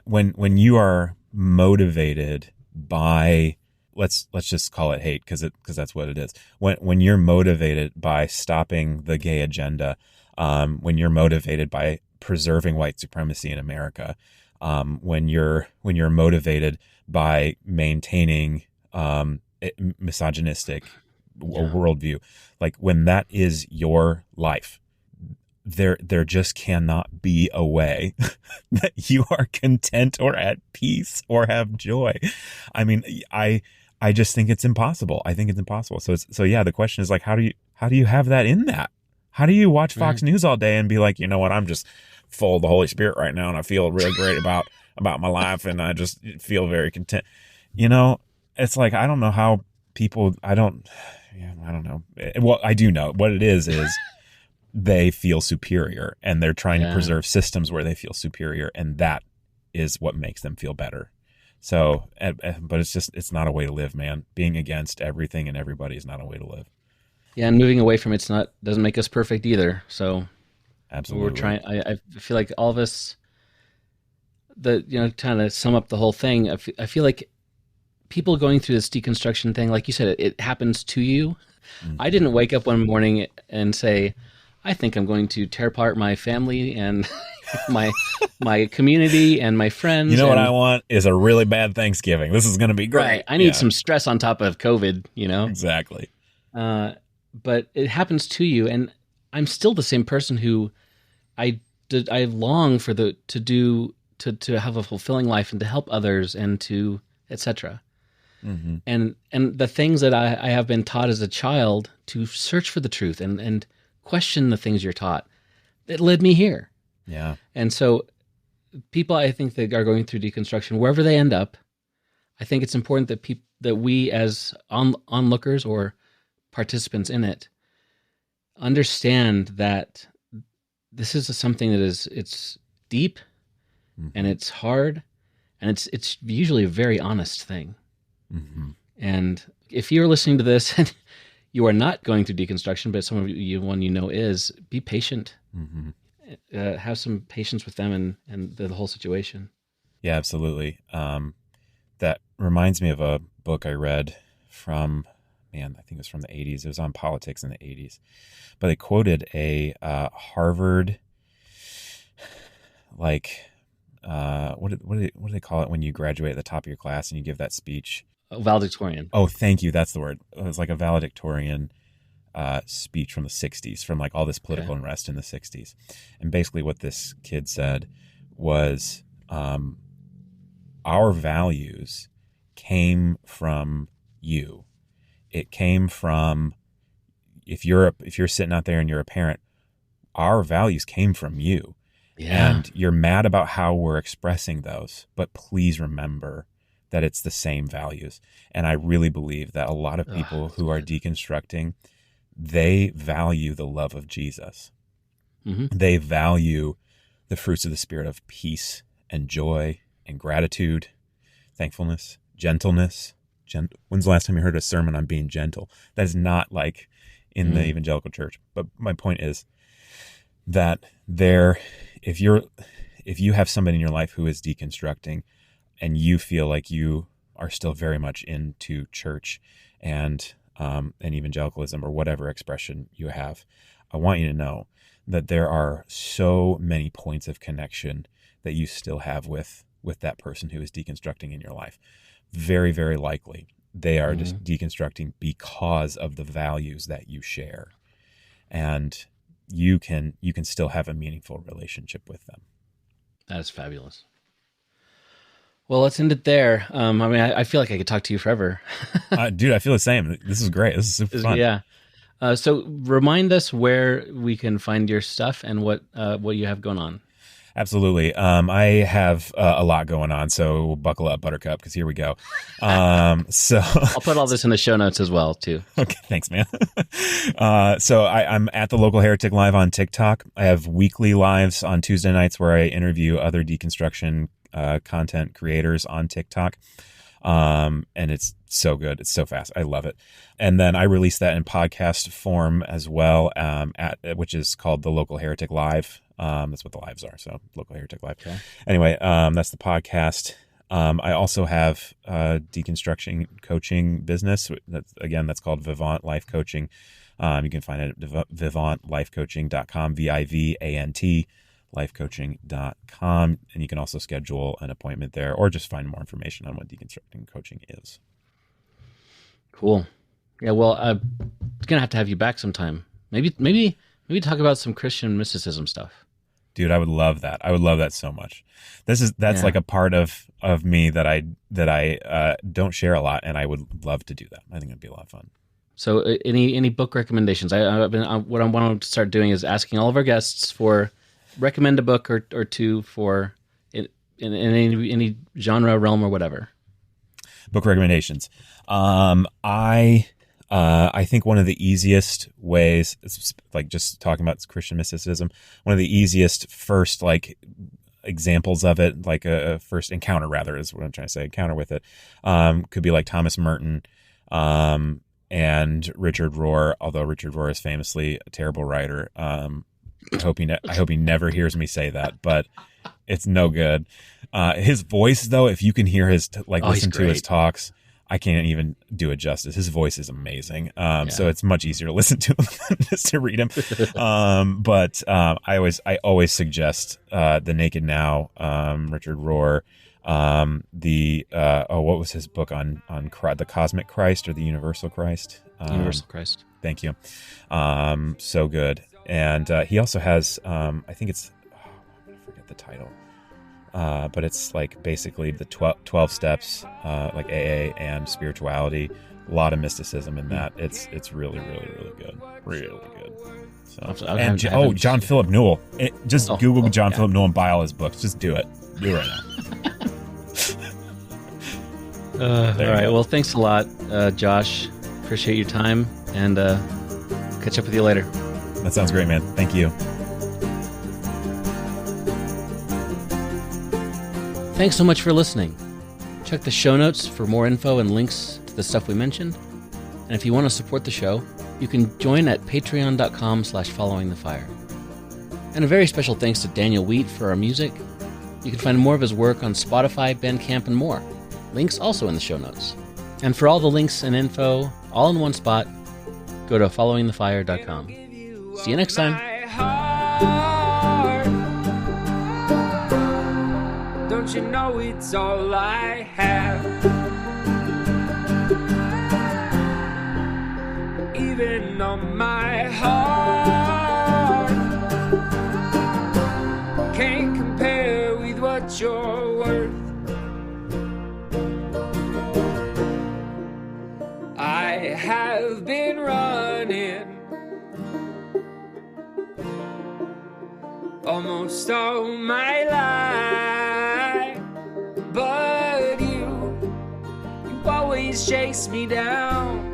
When you are motivated by, let's just call it hate, because that's what it is. When you're motivated by stopping the gay agenda, when you're motivated by preserving white supremacy in America, when you're motivated by maintaining misogynistic worldview, like when that is your life, there just cannot be a way that you are content or at peace or have joy. I mean, I just think it's impossible. I think it's impossible. So yeah, the question is like, how do you have that in that? How do you watch Fox News all day and be like, you know what, I'm just full of the Holy Spirit right now and I feel really great about my life and I just feel very content. You know, it's like, I don't know how people, I don't know. Well, I do know what it is they feel superior and they're trying to preserve systems where they feel superior, and that is what makes them feel better. So, but it's not a way to live, man. Being against everything and everybody is not a way to live. Yeah, and moving away from doesn't make us perfect either. So absolutely, we're trying. I feel like all of us, trying to sum up the whole thing. I feel like people going through this deconstruction thing, like you said, it happens to you. Mm-hmm. I didn't wake up one morning and say, I think I'm going to tear apart my family and my community and my friends. You know what I want is a really bad Thanksgiving. This is going to be great. Right. I need some stress on top of COVID, Exactly. But it happens to you, and I'm still the same person who I long for to have a fulfilling life and to help others and to etc. Mm-hmm. And the things that I have been taught as a child to search for the truth and question the things you're taught, that led me here. Yeah. And so people, I think, that are going through deconstruction, wherever they end up, I think it's important that we as onlookers or participants in it understand that this is something that it's deep, mm-hmm. and it's hard, and it's usually a very honest thing. Mm-hmm. And if you're listening to this and you are not going through deconstruction, but someone is, be patient. Mm-hmm. Have some patience with them and the whole situation. Yeah, absolutely. That reminds me of a book I read from, I think it was from the 80s. It was on politics in the 80s. But they quoted a Harvard, what do they call it when you graduate at the top of your class and you give that speech? Valedictorian. Oh, thank you. That's the word. It was like a valedictorian speech from the 60s, from like all this political unrest in the 60s. And basically what this kid said was, our values came from you. It came from, if you're sitting out there and you're a parent, our values came from you. Yeah. And you're mad about how we're expressing those, but please remember that it's the same values. And I really believe that a lot of people who are deconstructing, they value the love of Jesus. Mm-hmm. They value the fruits of the Spirit of peace and joy and gratitude, thankfulness, gentleness. When's the last time you heard a sermon on being gentle? That is not like in the evangelical church. But my point is that if you have somebody in your life who is deconstructing and you feel like you are still very much into church and evangelicalism or whatever expression you have, I want you to know that there are so many points of connection that you still have with that person who is deconstructing in your life. Very, very likely they are just deconstructing because of the values that you share. And you can still have a meaningful relationship with them. That is fabulous. Well, let's end it there. I feel like I could talk to you forever. Dude, I feel the same. This is great. This is super fun. Yeah. So remind us where we can find your stuff and what you have going on. Absolutely. I have a lot going on, so buckle up, Buttercup, because here we go. So I'll put all this in the show notes as well, too. Okay, thanks, man. So I'm at the Local Heretic Live on TikTok. I have weekly lives on Tuesday nights where I interview other deconstruction content creators on TikTok. And it's so good. It's so fast. I love it. And then I release that in podcast form as well, which is called the Local Heretic Live. That's what the lives are. So Local Heretic Live. Okay. Anyway, that's the podcast. I also have a deconstruction coaching business. That's called Vivant Life Coaching. You can find it at vivantlifecoaching.com, VIVANT lifecoaching.com. And you can also schedule an appointment there or just find more information on what deconstructing coaching is. Cool. Yeah, well, I'm going to have you back sometime. Maybe talk about some Christian mysticism stuff. Dude, I would love that. I would love that so much. That's like a part of me that I don't share a lot, and I would love to do that. I think it'd be a lot of fun. So, any book recommendations? What I want to start doing is asking all of our guests for recommend a book or two for in any genre, realm, or whatever. Book recommendations. I think one of the easiest ways, like just talking about Christian mysticism, one of the easiest first like examples of it, like a first encounter rather is what I'm trying to say, encounter with it, could be like Thomas Merton and Richard Rohr, although Richard Rohr is famously a terrible writer. I hope he never hears me say that, but it's no good. His voice though, if you can hear his, listen to his talks, I can't even do it justice. His voice is amazing. So it's much easier to listen to him than just to read him. But I always suggest The Naked Now, Richard Rohr, what was his book on the Cosmic Christ or the Universal Christ? Universal Christ. Thank you. So good. And he also has, I think it's, I forget the title. But it's like basically the 12 steps, like AA and spirituality, a lot of mysticism in that. It's really, really, really good. Really good. So, John Philip Newell. Google John Philip Newell and buy all his books. Just do it. Do it right now. All right. Well, thanks a lot, Josh. Appreciate your time and catch up with you later. That sounds great, man. Thank you. Thanks so much for listening. Check the show notes for more info and links to the stuff we mentioned. And if you want to support the show, you can join at patreon.com/followingthefire. And a very special thanks to Daniel Wheat for our music. You can find more of his work on Spotify, Bandcamp, and more. Links also in the show notes. And for all the links and info, all in one spot, go to followingthefire.com. See you next time. Don't you know it's all I have? Even on my heart can't compare with what you're worth. I have been running almost all my life, but you always chase me down.